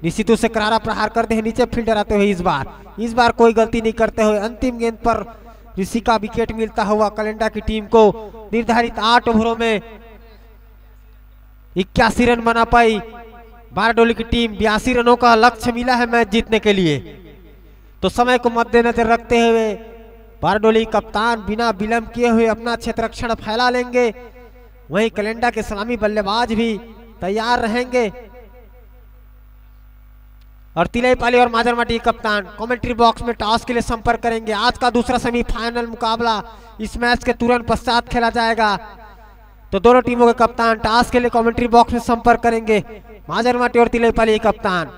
निश्चित रूप से करारा प्रहार करते हैं नीचे फील्डर आते हुए। इस बार कोई गलती नहीं करते हुए अंतिम गेंद पर ऋषि का विकेट मिलता हुआ कलिंगा की टीम को निर्धारित 8 ओवरों में 81 रन बना पाई। बारडोली की टीम 82 रनों का लक्ष्य मिला है मैच जीतने के लिए। तो समय को मद्देनजर रखते हुए बारडोली कप्तान बिना विलंब किए हुए अपना क्षेत्ररक्षण फैला लेंगे। वहीं कलिंगा के सलामी बल्लेबाज भी तैयार रहेंगे और तिलईपाली और माजरमाटी कप्तान कमेंट्री बॉक्स में टॉस के लिए संपर्क करेंगे। आज का दूसरा सेमीफाइनल मुकाबला इस मैच के तुरंत पश्चात खेला जाएगा। तो दोनों टीमों के कप्तान टॉस के लिए कमेंट्री बॉक्स में संपर्क करेंगे, माजरमाटी और तिलईपाली कप्तान।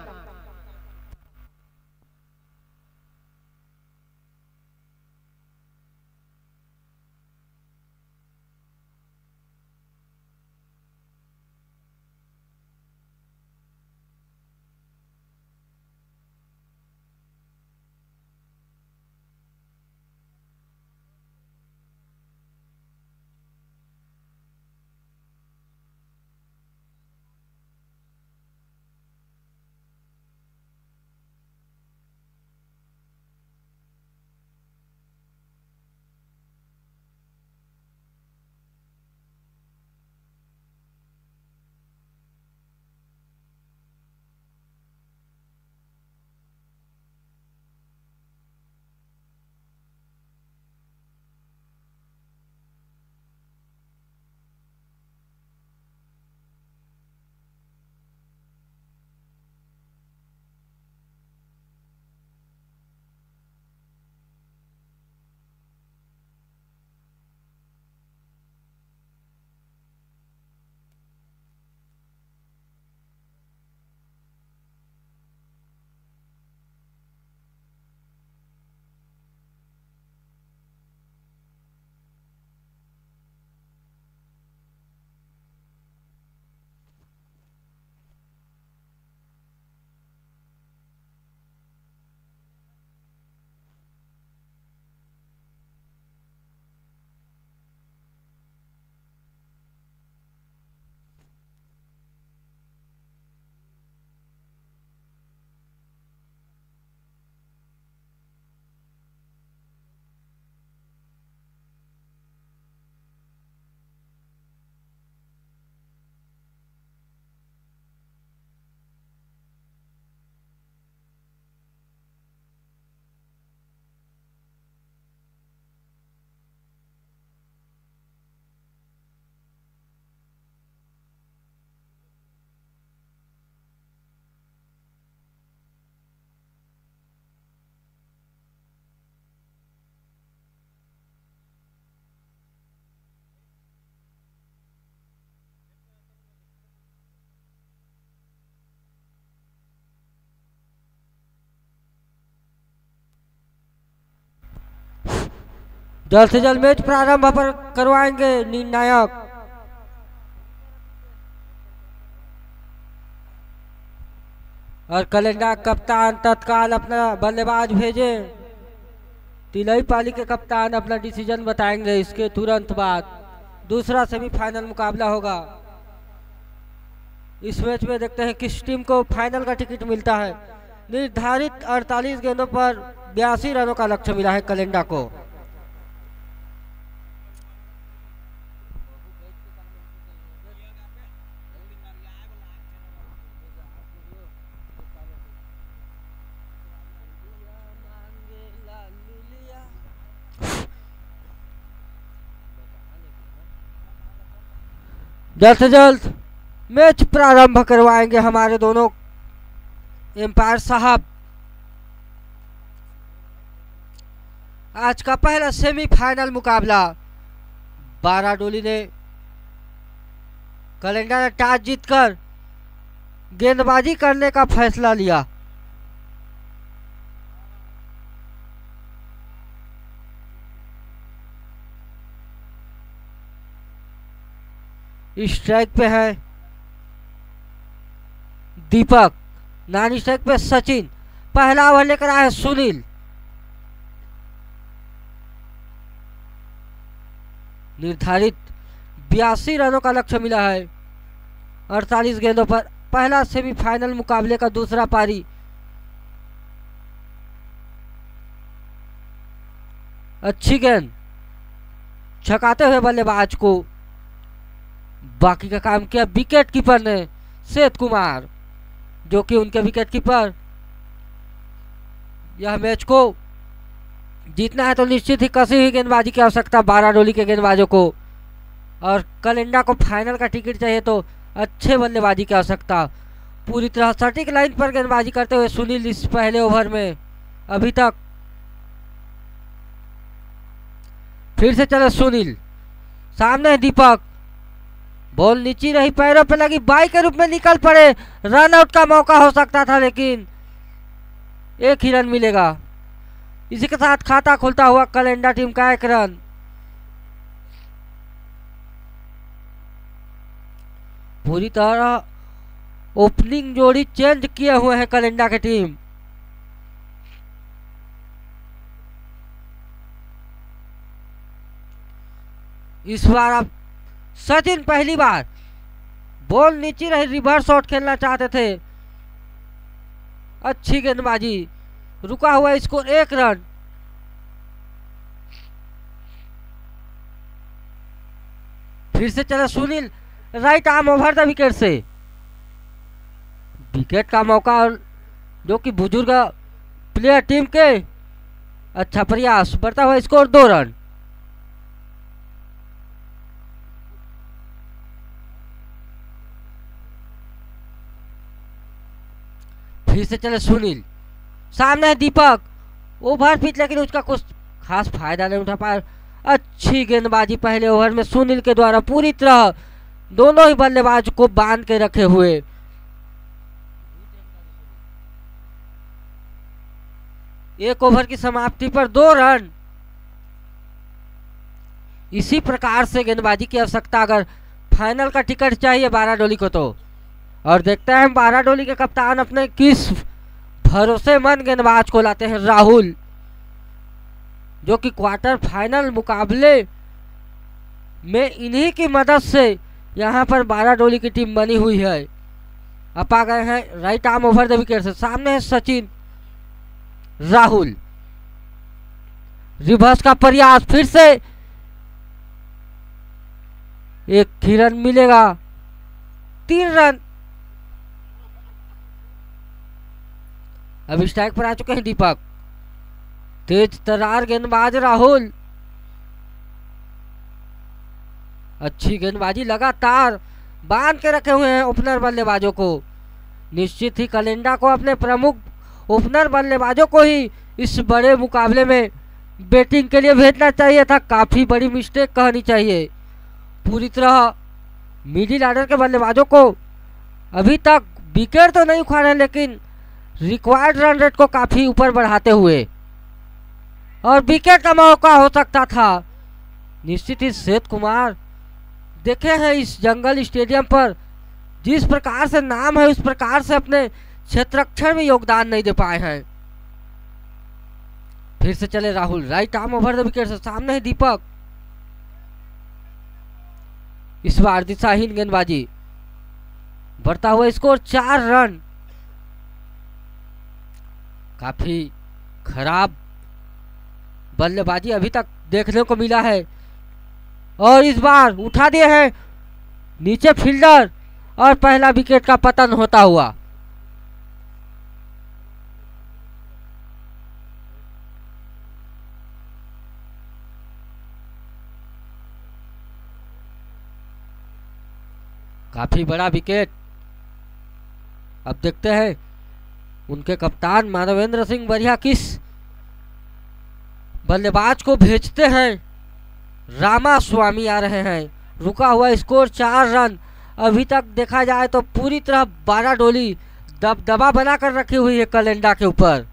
जल्द से जल्द मैच प्रारंभ पर करवाएंगे निर्णायक। और कलिंगा कप्तान तत्काल अपना बल्लेबाज भेजे। तिलईपाली के कप्तान अपना डिसीजन बताएंगे। इसके तुरंत बाद दूसरा सेमीफाइनल मुकाबला होगा। इस मैच में देखते हैं किस टीम को फाइनल का टिकट मिलता है। निर्धारित 48 गेंदों पर 82 रनों का लक्ष्य मिला है कलिंगा को। जल्द से जल्द मैच प्रारंभ करवाएंगे हमारे दोनों एम्पायर साहब। आज का पहला सेमीफाइनल मुकाबला बाराडोली ने कलिंगा ने टॉस जीतकर गेंदबाजी करने का फैसला लिया। स्ट्राइक पे है दीपक, नॉन स्ट्राइक पे सचिन। पहला ओवर लेकर आए सुनील। निर्धारित 82 रनों का लक्ष्य मिला है 48 गेंदों पर। पहला सेमीफाइनल मुकाबले का दूसरा पारी। अच्छी गेंद, छकाते हुए बल्लेबाज को। बाकी का काम किया विकेट कीपर ने, सेठ कुमार, जो कि उनके विकेट कीपर। यह मैच को जीतना है तो निश्चित ही कसी हुई गेंदबाजी की आवश्यकता 12 डोली के गेंदबाजों को, और कलिंगा को फाइनल का टिकट चाहिए तो अच्छे बल्लेबाजी की आवश्यकता। पूरी तरह सटीक लाइन पर गेंदबाजी करते हुए सुनील इस पहले ओवर में अभी तक। फिर से चले सुनील, सामने है दीपक, बॉल नीचे रही, पैरों पे लगी, बाई के रूप में निकल पड़े। रन आउट का मौका हो सकता था लेकिन एक ही रन मिलेगा। इसी के साथ खाता खुलता हुआ कलिंगा टीम का 1 रन। पूरी तरह ओपनिंग जोड़ी चेंज किए हुए हैं कलिंगा की टीम। इस बार अब सचिन पहली बार बॉल नीचे रही, रिवर्स शॉट खेलना चाहते थे। अच्छी गेंदबाजी, रुका हुआ स्कोर 1 रन। फिर से चला Sunil, right arm over the wicket से। विकेट का मौका, जो कि बुजुर्ग प्लेयर टीम के। अच्छा प्रयास, बढ़ता हुआ स्कोर 2 रन। फिर से चले सुनील, सामने है दीपक, ओवर पिच लेकिन उसका कुछ खास फायदा नहीं उठा पाया। अच्छी गेंदबाजी पहले ओवर में सुनील के द्वारा, पूरी तरह दोनों ही बल्लेबाज को बांध के रखे हुए। एक ओवर की समाप्ति पर 2 रन। इसी प्रकार से गेंदबाजी की आवश्यकता अगर फाइनल का टिकट चाहिए 12 डोली को तो। और देखते हैं 12 डोली के कप्तान अपने किस भरोसेमंद गेंदबाज को लाते हैं। राहुल, जो कि क्वार्टर फाइनल मुकाबले में इन्हीं की मदद से यहां पर 12 डोली की टीम बनी हुई है। अब आ गए हैं right arm over the wicket से। सामने है सचिन, राहुल, रिवर्स का प्रयास, फिर से एक ही रन मिलेगा, 3 रन। अब स्ट्राइक पर आ चुके हैं दीपक, तेज तरार गेंदबाज राहुल। अच्छी गेंदबाजी, लगातार बांध के रखे हुए हैं ओपनर बल्लेबाजों को। निश्चित ही कलिंगा को अपने प्रमुख ओपनर बल्लेबाजों को ही इस बड़े मुकाबले में बैटिंग के लिए भेजना चाहिए था। काफी बड़ी मिस्टेक कहनी चाहिए। पूरी तरह मिडिल ऑर्डर के बल्लेबाजों को अभी तक विकेट तो नहीं उखाड़े लेकिन रिक्वायर्ड रन रेट को काफी ऊपर बढ़ाते हुए, और विकेट का मौका हो सकता था। निश्चित ही सेठ कुमार देखे हैं इस जंगल स्टेडियम पर जिस प्रकार से नाम है उस प्रकार से अपने क्षेत्ररक्षण में योगदान नहीं दे पाए हैं। फिर से चले Rahul, right arm over the wicket से। सामने है दीपक, इस बार दिशाहीन गेंदबाजी, बढ़ता हुआ स्कोर 4 रन। काफी खराब बल्लेबाजी अभी तक देखने को मिला है, और इस बार उठा दिए हैं नीचे फील्डर, और पहला विकेट का पतन होता हुआ। काफी बड़ा विकेट। अब देखते हैं उनके कप्तान माधवेंद्र सिंह बढ़िया किस बल्लेबाज को भेजते हैं। रामा स्वामी आ रहे हैं। रुका हुआ स्कोर 4 रन। अभी तक देखा जाए तो पूरी तरह 12 डोली दबदबा बनाकर रखी हुई है कलिंगा के ऊपर।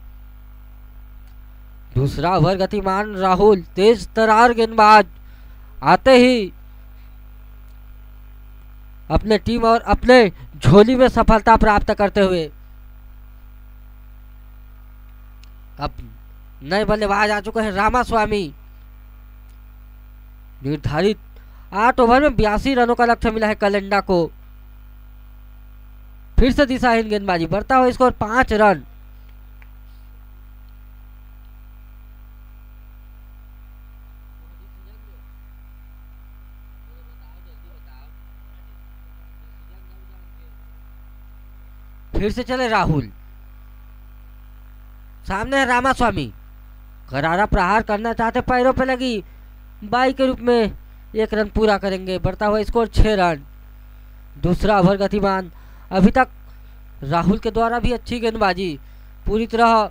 दूसरा ओवर गतिमान राहुल, तेज तरार गेंदबाज, आते ही अपने टीम और अपने झोली में सफलता प्राप्त करते हुए। अब नए बल्लेबाज आ चुके हैं रामास्वामी। निर्धारित 8 ओवर में 82 रनों का लक्ष्य मिला है कलिंगा को। फिर से दिशाहीन गेंदबाजी, बढ़ता हुआ स्कोर 5 रन। फिर से चले राहुल, सामने है रामास्वामी, करारा प्रहार करना चाहते, पैरों पे लगी बाई के रूप में 1 रन पूरा करेंगे। बढ़ता हुआ स्कोर 6 रन। दूसरा ओवर गतिमान, अभी तक राहुल के द्वारा भी अच्छी गेंदबाजी, पूरी तरह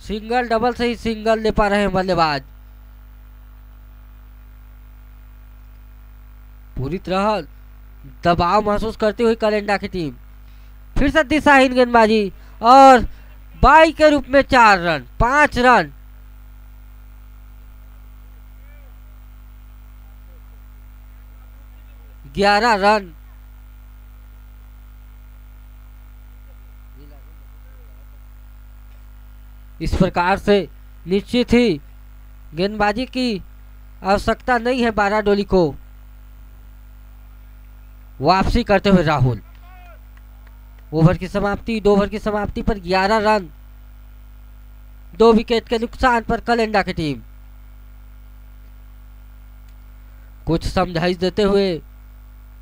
सिंगल डबल से ही सिंगल ले पा रहे हैं बल्लेबाज। पूरी तरह दबाव महसूस करती हुई कलिंगा की टीम। फिर से दिशाहीन गेंदबाजी और बाई के रूप में 4 रन, 5 रन। ग्यारह रन। इस प्रकार से निश्चित ही गेंदबाजी की आवश्यकता नहीं है बाराडोली को। वापसी करते हुए राहुल, ओवर की समाप्ति, 2 ओवर की समाप्ति पर 11 रन, 2 विकेट के नुकसान पर कलिंगा की टीम। कुछ समझाइश देते हुए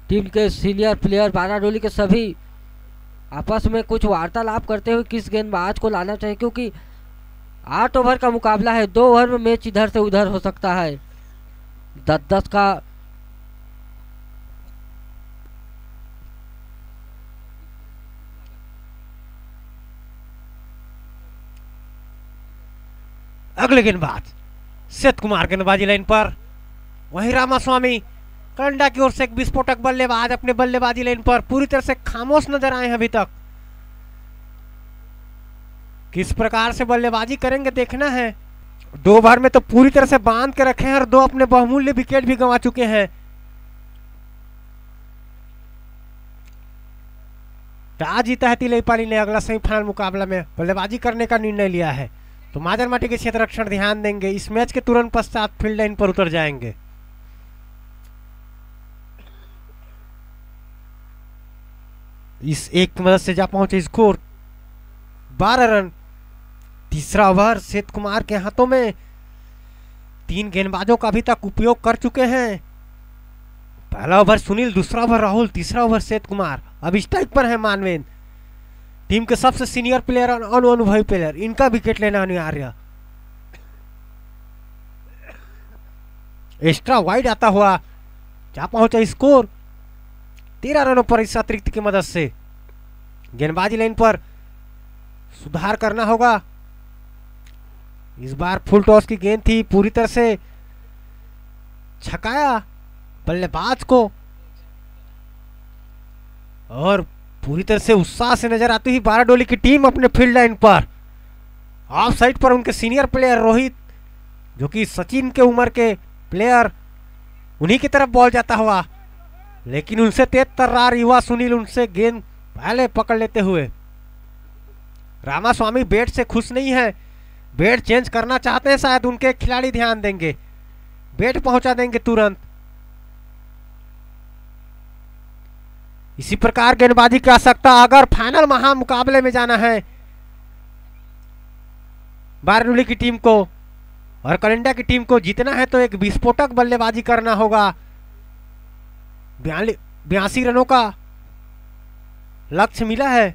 टीम के सीनियर प्लेयर बाराडोली के सभी आपस में कुछ वार्तालाप करते हुए किस गेंदबाज को लाना चाहिए, क्योंकि 8 ओवर का मुकाबला है। 2 ओवर में मैच इधर से उधर हो सकता है। 10-10 का अगले गेंदबाज सेठ कुमार गेंदबाजी लाइन पर, वहीं रामास्वामी कलिंगा की ओर से एक विस्फोटक बल्लेबाज अपने बल्लेबाजी लाइन पर पूरी तरह से खामोश नजर आए हैं। अभी तक किस प्रकार से बल्लेबाजी करेंगे देखना है। 2 ओवर में तो पूरी तरह से बांध के रखे हैं और 2 अपने बहुमूल्य विकेट भी गंवा चुके हैं। टॉस जीता है तिलैपाली ने, अगला सेमीफाइनल मुकाबला में बल्लेबाजी करने का निर्णय लिया है, तो माजरमाटी के क्षेत्र रक्षण ध्यान देंगे। इस मैच के तुरंत पश्चात फील्ड लाइन पर उतर जाएंगे। इस एक की मदद से जा पहुंचे, स्कोर 12 रन। तीसरा ओवर सेठ कुमार के हाथों में, 3 गेंदबाजों का अभी तक उपयोग कर चुके हैं। पहला ओवर सुनील, दूसरा ओवर राहुल, तीसरा ओवर सेठ कुमार। अब स्ट्राइक पर है मानवेंद्र, टीम के सबसे सीनियर प्लेयर और अनुभवी प्लेयर, इनका विकेट लेना अनिवार्य। एक्स्ट्रा वाइड आता हुआ जा पहुंचा, स्कोर 13 रनों पर इस अतिरिक्त की मदद से। गेंदबाजी लाइन पर सुधार करना होगा। इस बार फुल टॉस की गेंद थी, पूरी तरह से छकाया बल्लेबाज को और पूरी तरह से उत्साह से नजर आती हुई बाराडोली की टीम अपने फील्ड लाइन पर। ऑफ साइड पर उनके सीनियर प्लेयर रोहित, जो कि सचिन के उम्र के प्लेयर, उन्हीं की तरफ बॉल जाता हुआ, लेकिन उनसे तेज तर्रार युवा सुनील उनसे गेंद पहले पकड़ लेते हुए। रामास्वामी बैट से खुश नहीं है, बैट चेंज करना चाहते हैं, शायद उनके खिलाड़ी ध्यान देंगे, बैट पहुंचा देंगे तुरंत। इसी प्रकार गेंदबाजी की आवश्यकता अगर फाइनल महामुकाबले में जाना है बाराडोली की टीम को और कलिंगा की टीम को जीतना है, तो एक विस्फोटक बल्लेबाजी करना होगा। 82 रनों का लक्ष्य मिला है,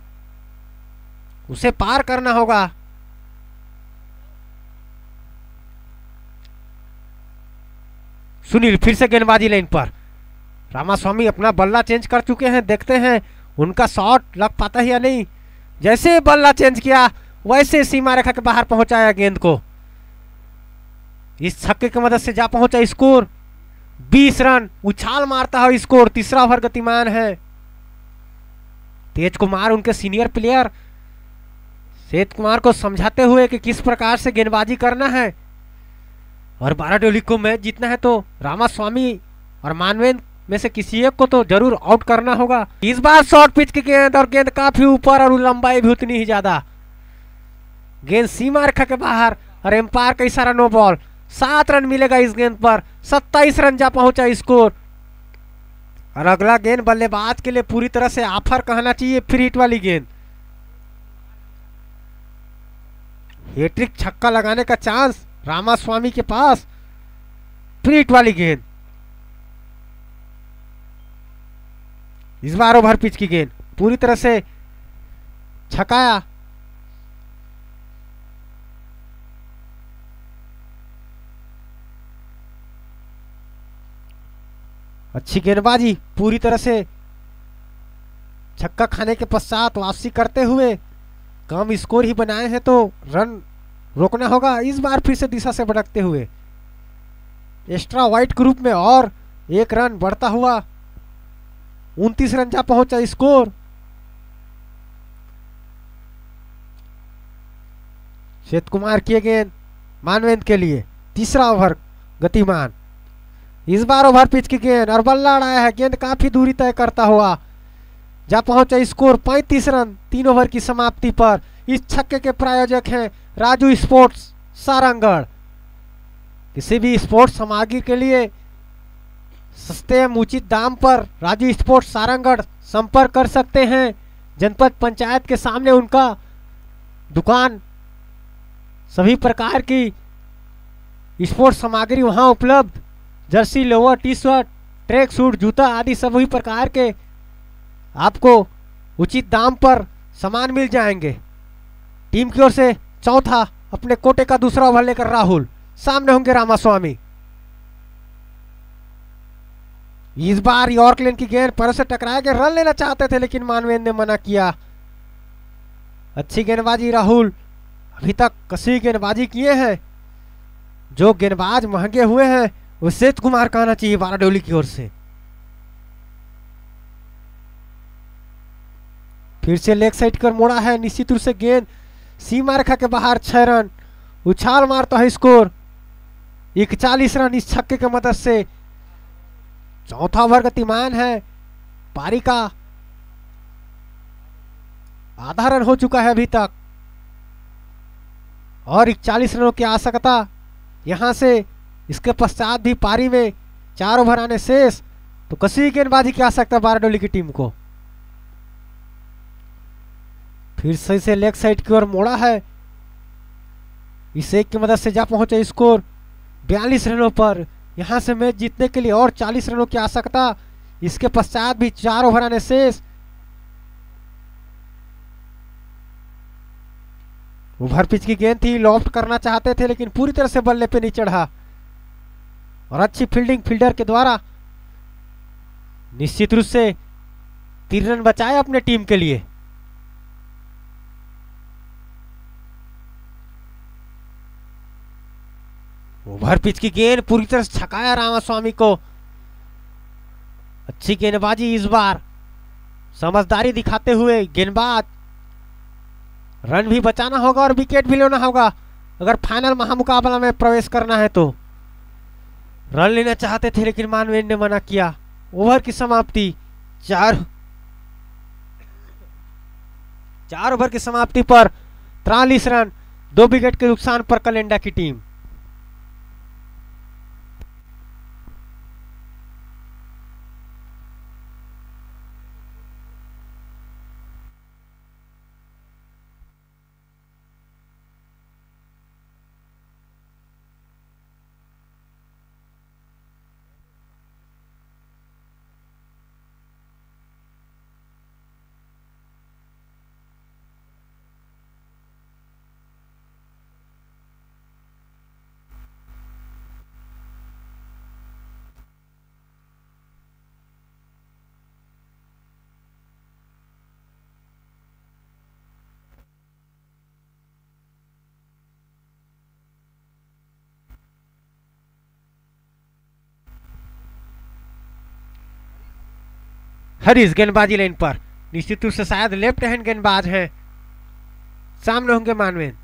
उसे पार करना होगा। सुनील फिर से गेंदबाजी लाइन पर, रामास्वामी अपना बल्ला चेंज कर चुके हैं, देखते हैं उनका शॉट लग पाता है या नहीं। जैसे बल्ला चेंज किया वैसे सीमा रेखा के बाहर पहुंचाया गेंद को। इस छक्के की मदद से जा पहुंचा, स्कोर 20 रन। उछाल मारता है स्कोर। तीसरा ओवर गतिमान है। तेज कुमार उनके सीनियर प्लेयर सेठ कुमार को समझाते हुए कि किस प्रकार से गेंदबाजी करना है और बाराडोली को मैच जीतना है, तो रामास्वामी और मानवेंद्र में से किसी एक को तो जरूर आउट करना होगा। इस बार शॉर्ट पिच की गेंद और गेंद काफी ऊपर और लंबाई भी उतनी ही ज्यादा। गेंद सीमा रेखा के बाहर और एम्पायर का इशारा नो बॉल। 7 रन मिलेगा इस गेंद पर। 27 रन जा पहुंचा स्कोर। और अगला गेंद बल्लेबाज के लिए पूरी तरह से ऑफर कहना चाहिए, फ्री हिट वाली गेंद। हैट्रिक छक्का लगाने का चांस रामास्वामी के पास। फ्री हिट वाली गेंद। इस बार ओवर पिच की गेंद पूरी तरह से छकाया। अच्छी गेंदबाजी, पूरी तरह से छक्का खाने के पश्चात वापसी करते हुए कम स्कोर ही बनाए हैं तो रन रोकना होगा। इस बार फिर से दिशा से भटकते हुए एक्स्ट्रा वाइट ग्रुप में और 1 रन बढ़ता हुआ 29 रन जा पहुंचा स्कोर। श्वेत कुमार की गेंद मानवेंद्र के लिए। तीसरा ओवर गतिमान। इस बार ओवर पिच की गेंद और बल्ला उड़ाया है। गेंद काफी दूरी तय करता हुआ जा पहुंचा स्कोर 35 रन 3 ओवर की समाप्ति पर। इस छक्के के प्रायोजक हैं राजू स्पोर्ट्स सारंगढ़। किसी भी स्पोर्ट्स सामग्री के लिए सस्ते एवं उचित दाम पर राजू स्पोर्ट्स सारंगढ़ संपर्क कर सकते हैं। जनपद पंचायत के सामने उनका दुकान। सभी प्रकार की स्पोर्ट्स सामग्री वहां उपलब्ध। Jersey, lower, T shirt, track suit, जूता आदि सभी प्रकार के आपको उचित दाम पर सामान मिल जाएंगे। टीम की ओर से चौथा अपने कोटे का दूसरा ओवर लेकर राहुल। सामने होंगे रामास्वामी। इस बार यॉर्कलैंड की गेंद पर से टकराया के रन लेना चाहते थे लेकिन मानवेंद्र ने मना किया। अच्छी गेंदबाजी राहुल। अभी तक कसी गेंदबाजी किए हैं। जो गेंदबाज महंगे हुए हैं वो श्वेत कुमार कहना चाहिए बाराडोली की ओर से। फिर से लेग साइड कर मोड़ा है। निश्चित रूप से गेंद सीमा रेखा के बाहर। 6 रन उछाल मारता है स्कोर 41 रन इस छक्के की मदद से। चौथा ओवर गतिमान है। पारी का आधा रन हो चुका है अभी तक और 41 रनों की आवश्यकता यहां से। इसके पश्चात भी पारी में 4 ओवर आने शेष तो कसी गेंदबाजी की आवश्यकता बाराडोली की टीम को। फिर से लेग साइड की ओर मोड़ा है। इस एक की मदद से जा पहुंचे स्कोर 42 रनों पर। यहां से मैच जीतने के लिए और 40 रनों की आवश्यकता। इसके पश्चात भी 4 ओवर आने शेष। ओवर पिच की गेंद थी। लॉफ्ट करना चाहते थे लेकिन पूरी तरह से बल्ले पे नहीं चढ़ा और अच्छी फील्डिंग फील्डर के द्वारा निश्चित रूप से 3 रन बचाए अपने टीम के लिए। ओवर पिच की गेंद पूरी तरह से छकाया रामास्वामी को। अच्छी गेंदबाजी इस बार। समझदारी दिखाते हुए गेंदबाज। रन भी बचाना होगा और विकेट भी लेना होगा अगर फाइनल महामुकाबला में प्रवेश करना है तो। रन लेना चाहते थे लेकिन मानवेंद्र ने मना किया। ओवर की समाप्ति 4 ओवर की समाप्ति पर 43 रन 2 विकेट के नुकसान पर कलिंडा की टीम। हरीश गेंदबाजी लाइन पर। निश्चित रूप से शायद लेफ्ट हैंड गेंदबाज हैं। सामने होंगे मानवेंद्र।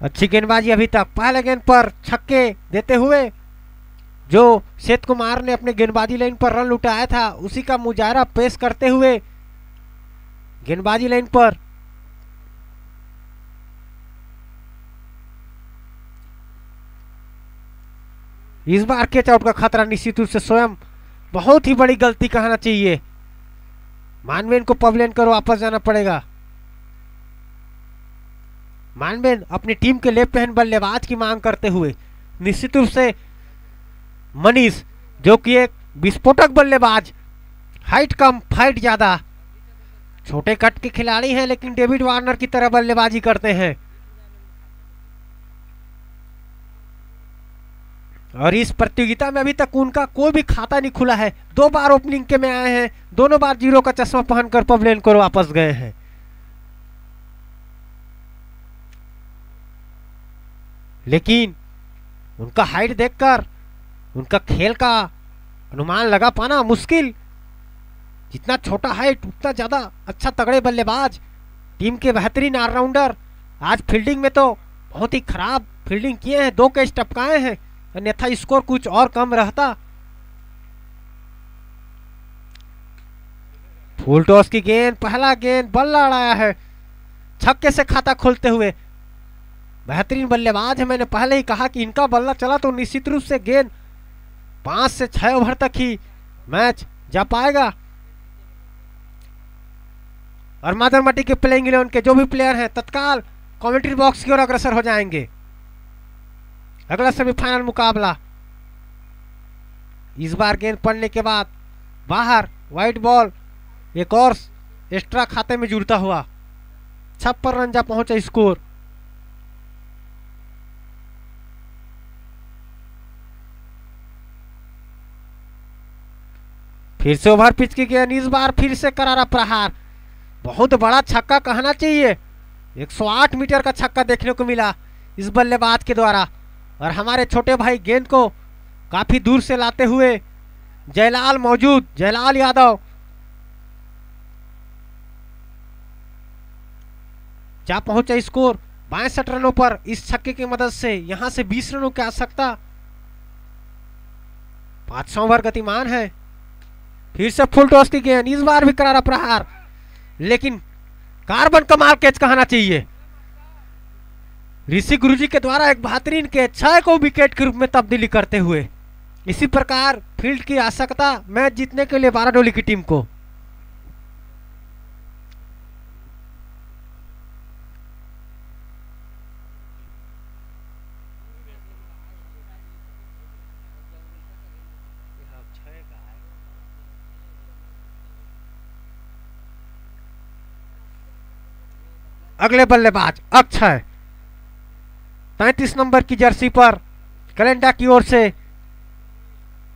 अच्छी गेंदबाजी अभी तक। पहले गेंद पर छक्के देते हुए जो श्वेत कुमार ने अपने गेंदबाजी लाइन पर रन लुटाया था उसी का मुजाहरा पेश करते हुए गेंदबाजी लाइन पर इस बार कैच आउट का खतरा निश्चित रूप से स्वयं बहुत ही बड़ी गलती कहना चाहिए। मानवेन को पवेलियन कर वापस जाना पड़ेगा। मानवेन अपनी टीम के लेफ्ट हैंड बल्लेबाज की मांग करते हुए निश्चित रूप से मनीष जो कि एक विस्फोटक बल्लेबाज, हाइट कम फाइट ज्यादा, छोटे कट के खिलाड़ी हैं लेकिन डेविड वार्नर की तरह बल्लेबाजी करते हैं। और इस प्रतियोगिता में अभी तक उनका कोई भी खाता नहीं खुला है। 2 बार ओपनिंग के में आए हैं, दोनों बार 0 का चश्मा पहनकर पवेलियन को वापस गए हैं। लेकिन उनका हाइट देखकर उनका खेल का अनुमान लगा पाना मुश्किल। जितना छोटा हाइट उतना ज्यादा अच्छा तगड़े बल्लेबाज, टीम के बेहतरीन ऑलराउंडर। आज फील्डिंग में तो बहुत ही खराब फील्डिंग किए हैं, 2 कैच टपकाए हैं, अन्यथा स्कोर कुछ और कम रहता। फुल टॉस की गेंद, पहला गेंद बल्ला अड़ाया है, छक्के से खाता खोलते हुए। बेहतरीन बल्लेबाज है, मैंने पहले ही कहा कि इनका बल्ला चला तो निश्चित रूप से गेंद 5 से 6 ओवर तक ही मैच जा पाएगा। और मादरमटी के प्लेइंग 11 के जो भी प्लेयर हैं तत्काल कमेंट्री बॉक्स की ओर अग्रसर हो जाएंगे। अगला सेमीफाइनल मुकाबला। इस बार गेंद पड़ने के बाद बाहर, वाइट बॉल एक और एक्स्ट्रा खाते में जुड़ता हुआ 56 रन जा पहुंचा स्कोर। फिर से ओवर पिच की गेंद, इस बार फिर से करारा प्रहार। बहुत बड़ा छक्का कहना चाहिए, 108 मीटर का छक्का देखने को मिला इस बल्लेबाज के द्वारा। और हमारे छोटे भाई गेंद को काफी दूर से लाते हुए जयलाल मौजूद, जयलाल यादव जा पहुंचा स्कोर 62 रनों पर। इस छक्के की मदद से यहां से 20 रनों की आवश्यकता। 500 ओवर गतिमान है। फिर से फुल टॉस की गेंद, इस बार भी करारा प्रहार, लेकिन कार्बन कमाल कैच कहना चाहिए। ऋषि गुरुजी के द्वारा एक बेहतरीन कैच, 6 को विकेट के रूप में तब्दीली करते हुए। इसी प्रकार फील्ड की आवश्यकता मैच जीतने के लिए बाराडोली की टीम को। अगले बल्लेबाज अक्षय, 33 नंबर की जर्सी पर कलेंडा की ओर से।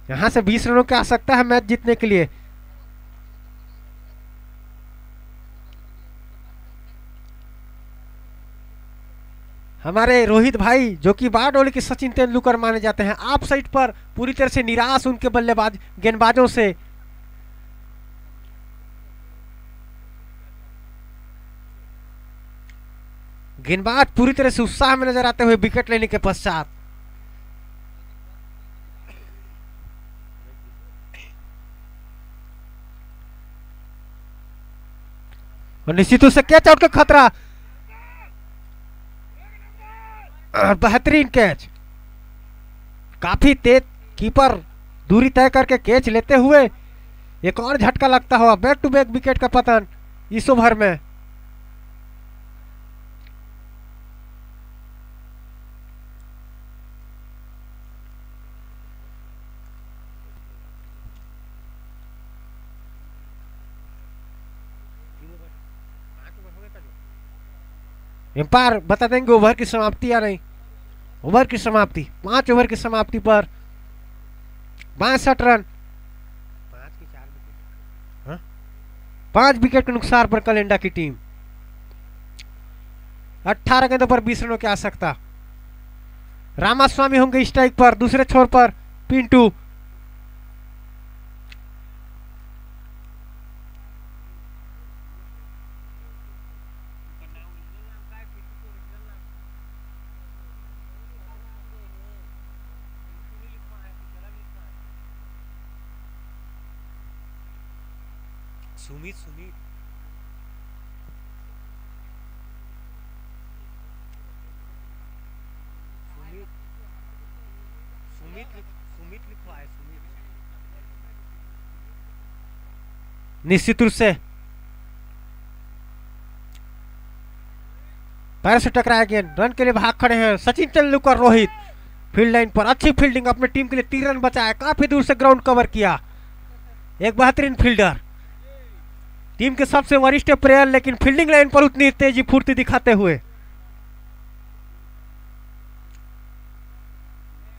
यहां से 20 रनों की आवश्यकता है मैच जीतने के लिए। हमारे रोहित भाई जो कि बारडोली के सचिन तेंदुलकर माने जाते हैं, आप साइड पर पूरी तरह से निराश उनके बल्लेबाज गेंदबाजों से। गेंदबाज पूरी तरह से उत्साह में नजर आते हुए विकेट लेने के पश्चात। और निश्चित रूप से कैच आउट का खतरा। बेहतरीन कैच, काफी तेज कीपर दूरी तय करके कैच लेते हुए एक और झटका लगता हुआ बैक टू बैक विकेट का पतन इस ओवर में। एम्पायर बता देंगे ओवर की समाप्ति या नहीं। ओवर की समाप्ति, 5 ओवर की समाप्ति पर 62 रन, 5 विकेट के नुकसान पर कलेंडा की टीम। 18 गेंदों पर 20 रनों की आवश्यकता। रामास्वामी होंगे स्ट्राइक पर, दूसरे छोर पर पिंटू। सुमित निश्चित रूप से पैर से टकराया गेंद, रन के लिए भाग खड़े हैं सचिन तेंदुलकर। रोहित फील्ड लाइन पर अच्छी फील्डिंग, अपने टीम के लिए 3 रन बचाया, काफी दूर से ग्राउंड कवर किया। एक बेहतरीन फील्डर, टीम के सबसे वरिष्ठ प्लेयर, लेकिन फील्डिंग लाइन पर उतनी तेजी फुर्ती दिखाते हुए।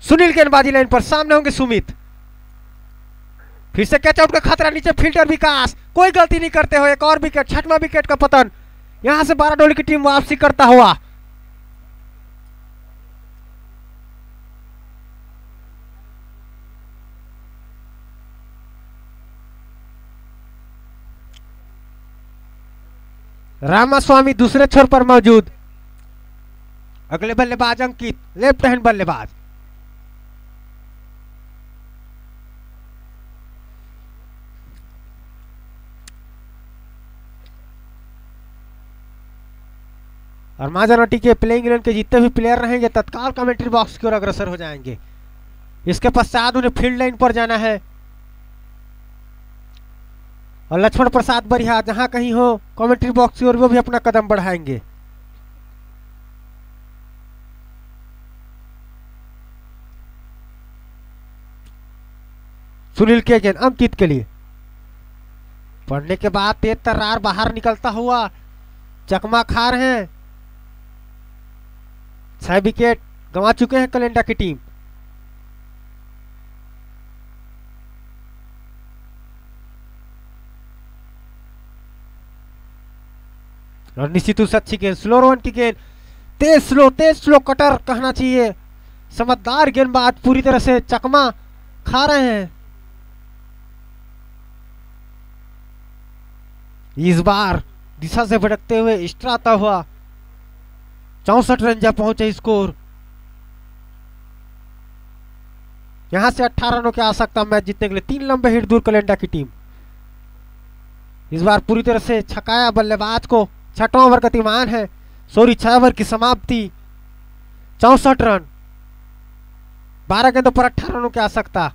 सुनील गेंदबाजी लाइन पर, सामने होंगे सुमित। फिर से कैच आउट का खतरा, नीचे फील्डर विकास, कोई गलती नहीं करते हुए एक और विकेट, 6वां विकेट का पतन। यहां से बाराडोली की टीम वापसी करता हुआ। रामास्वामी दूसरे छोर पर मौजूद, अगले बल्लेबाज अंकित, लेफ्ट हैंड बल्लेबाज। और माजानोटी के प्लेइंग इलेवन के जितने भी प्लेयर रहेंगे तत्काल कमेंट्री बॉक्स की ओर अग्रसर हो जाएंगे। इसके पश्चात उन्हें फील्ड लाइन पर जाना है और लक्ष्मण प्रसाद बरिहा जहां कहीं हो कमेंट्री बॉक्स की ओर वो भी अपना कदम बढ़ाएंगे। सुनील के गेंद अंकित के लिए, पढ़ने के बाद तेज तर्रार बाहर निकलता हुआ, चकमा खा रहे हैं। 6 विकेट गंवा चुके हैं कलिंगा की टीम। और निश्चित रूप से अच्छी गेंद, स्लो रन की गेंद, तेज स्लो कटर कहना चाहिए। समझदार गेंदबाज पूरी तरह से चकमा खा रहे हैं। इस बार दिशा से भटकते हुए एक्स्ट्रा आता हुआ 64 रन जा पहुंचे स्कोर। यहां से 18 रनों की आवश्यकता मैच जीतने के लिए। 3 लंबे हिट दूर कलिंगा की टीम। इस बार पूरी तरह से छकाया बल्लेबाज को। 6वां ओवर गतिमान है, 6 ओवर की समाप्ति, 64 रन, 12 गेंदों पर 18 रनों की आवश्यकता।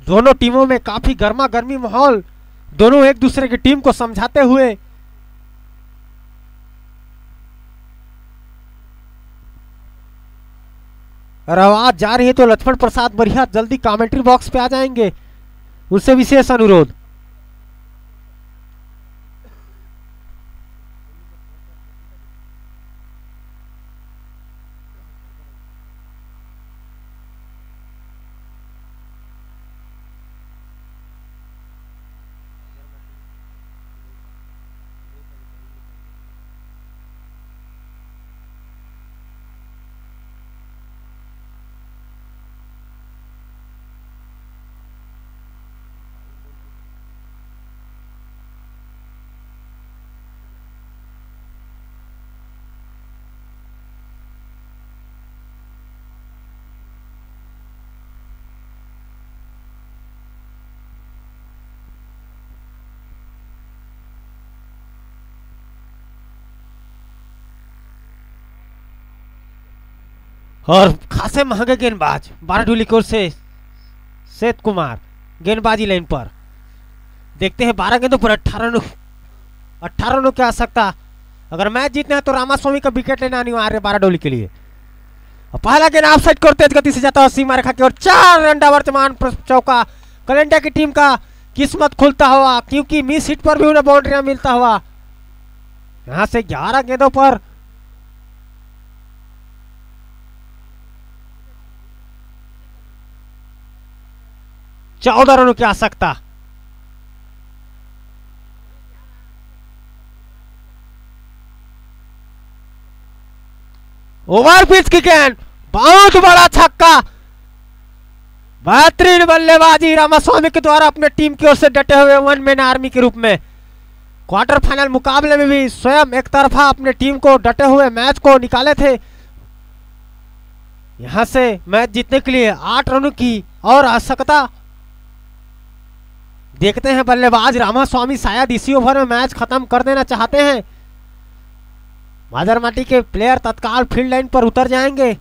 दोनों टीमों में काफी गर्मा गर्मी माहौल, दोनों एक दूसरे की टीम को समझाते हुए और आवाज जा रही है तो लक्ष्मण प्रसाद बरिहा जल्दी कमेंट्री बॉक्स पे आ जाएंगे, उनसे विशेष अनुरोध। और खासे महंगे गेंदबाज बाराडोली की ओर से सेठ कुमार गेंदबाजी लाइन पर। देखते हैं 12 गेंदों पर 18 रनों की आवश्यकता। अगर मैच जीतना है तो रामास्वामी का विकेट लेना अनिवार्य बाराडोली के लिए। और पहला गेंद ऑफसाइड को तेज गति से जाता हुआ सीमा रेखा की ओर, 4 रन वर्तमान चौका। कलिंगा की टीम का किस्मत खुलता हुआ, क्योंकि मिस हिट पर भी उन्हें बाउंड्री मिलता हुआ। यहां से 11 गेंदों पर 14 रनों की आवश्यकता। ओवर पिच की गेंद, बहुत बड़ा छक्का। बेहतरीन बल्लेबाजी रामास्वामी के द्वारा अपने टीम की ओर से डटे हुए 1 मैन आर्मी के रूप में क्वार्टर फाइनल मुकाबले में भी स्वयं एक तरफा अपने टीम को डटे हुए मैच को निकाले थे। यहां से मैच जीतने के लिए 8 रनों की और आवश्यकता। देखते हैं बल्लेबाज रामास्वामी शायद इसी ओवर में मैच खत्म कर देना चाहते हैं। मादरमाटी के प्लेयर तत्काल फील्ड लाइन पर उतर जाएंगे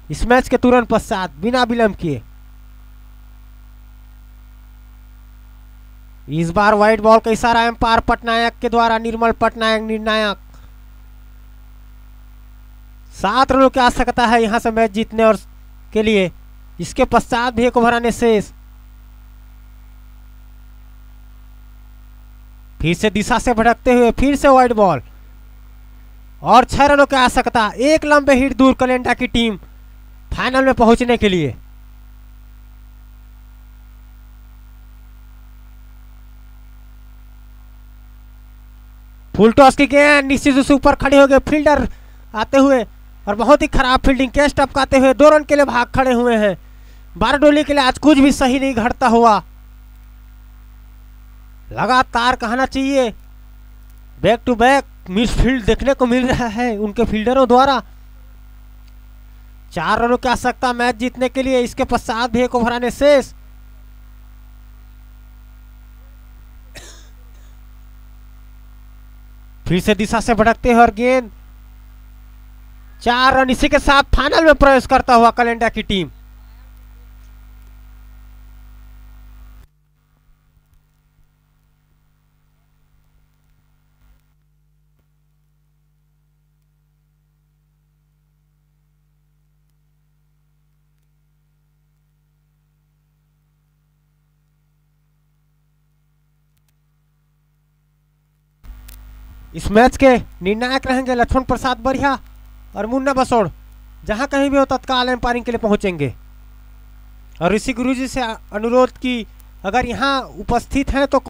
इस मैच के तुरंत पश्चात बिना विलंब किए। इस बार व्हाइट बॉल का इशारा एम्पायर पटनायक के द्वारा निर्मल पटनायक निर्णायक। 7 रनों की आवश्यकता है यहां से मैच जीतने और के लिए। इसके पश्चात भी एक ओवर आने शेष। फिर से दिशा से भटकते हुए फिर से व्हाइट बॉल और 6 रनों की आवश्यकता। एक लंबे हिट दूर कलिंगा की टीम फाइनल में पहुंचने के लिए। फुल टॉस की गेंद निश्चित रूप से ऊपर खड़े हो गए फील्डर आते हुए और बहुत ही खराब फील्डिंग कैच टपकाते हुए 2 रन के लिए भाग खड़े हुए हैं। बारडोली के लिए आज कुछ भी सही नहीं घटता हुआ। लगातार कहना चाहिए बैक टू बैक मिसफील्ड देखने को मिल रहा है उनके फील्डरों द्वारा। 4 रनों की आवश्यकता मैच जीतने के लिए। इसके पश्चात भी एक ओवर आने शेष। फिर से दिशा से भटकते हैं और गेंद 4 रन। इसी के साथ फाइनल में प्रवेश करता हुआ कलिंगा की टीम। इस मैच के निर्णायक रहेंगे लक्ष्मण प्रसाद बढ़िया और मुन्ना बसोड़। जहां कहीं भी हो तत्काल एम्पायरिंग के लिए पहुंचेंगे। और ऋषि गुरुजी से अनुरोध की अगर यहां उपस्थित हैं तो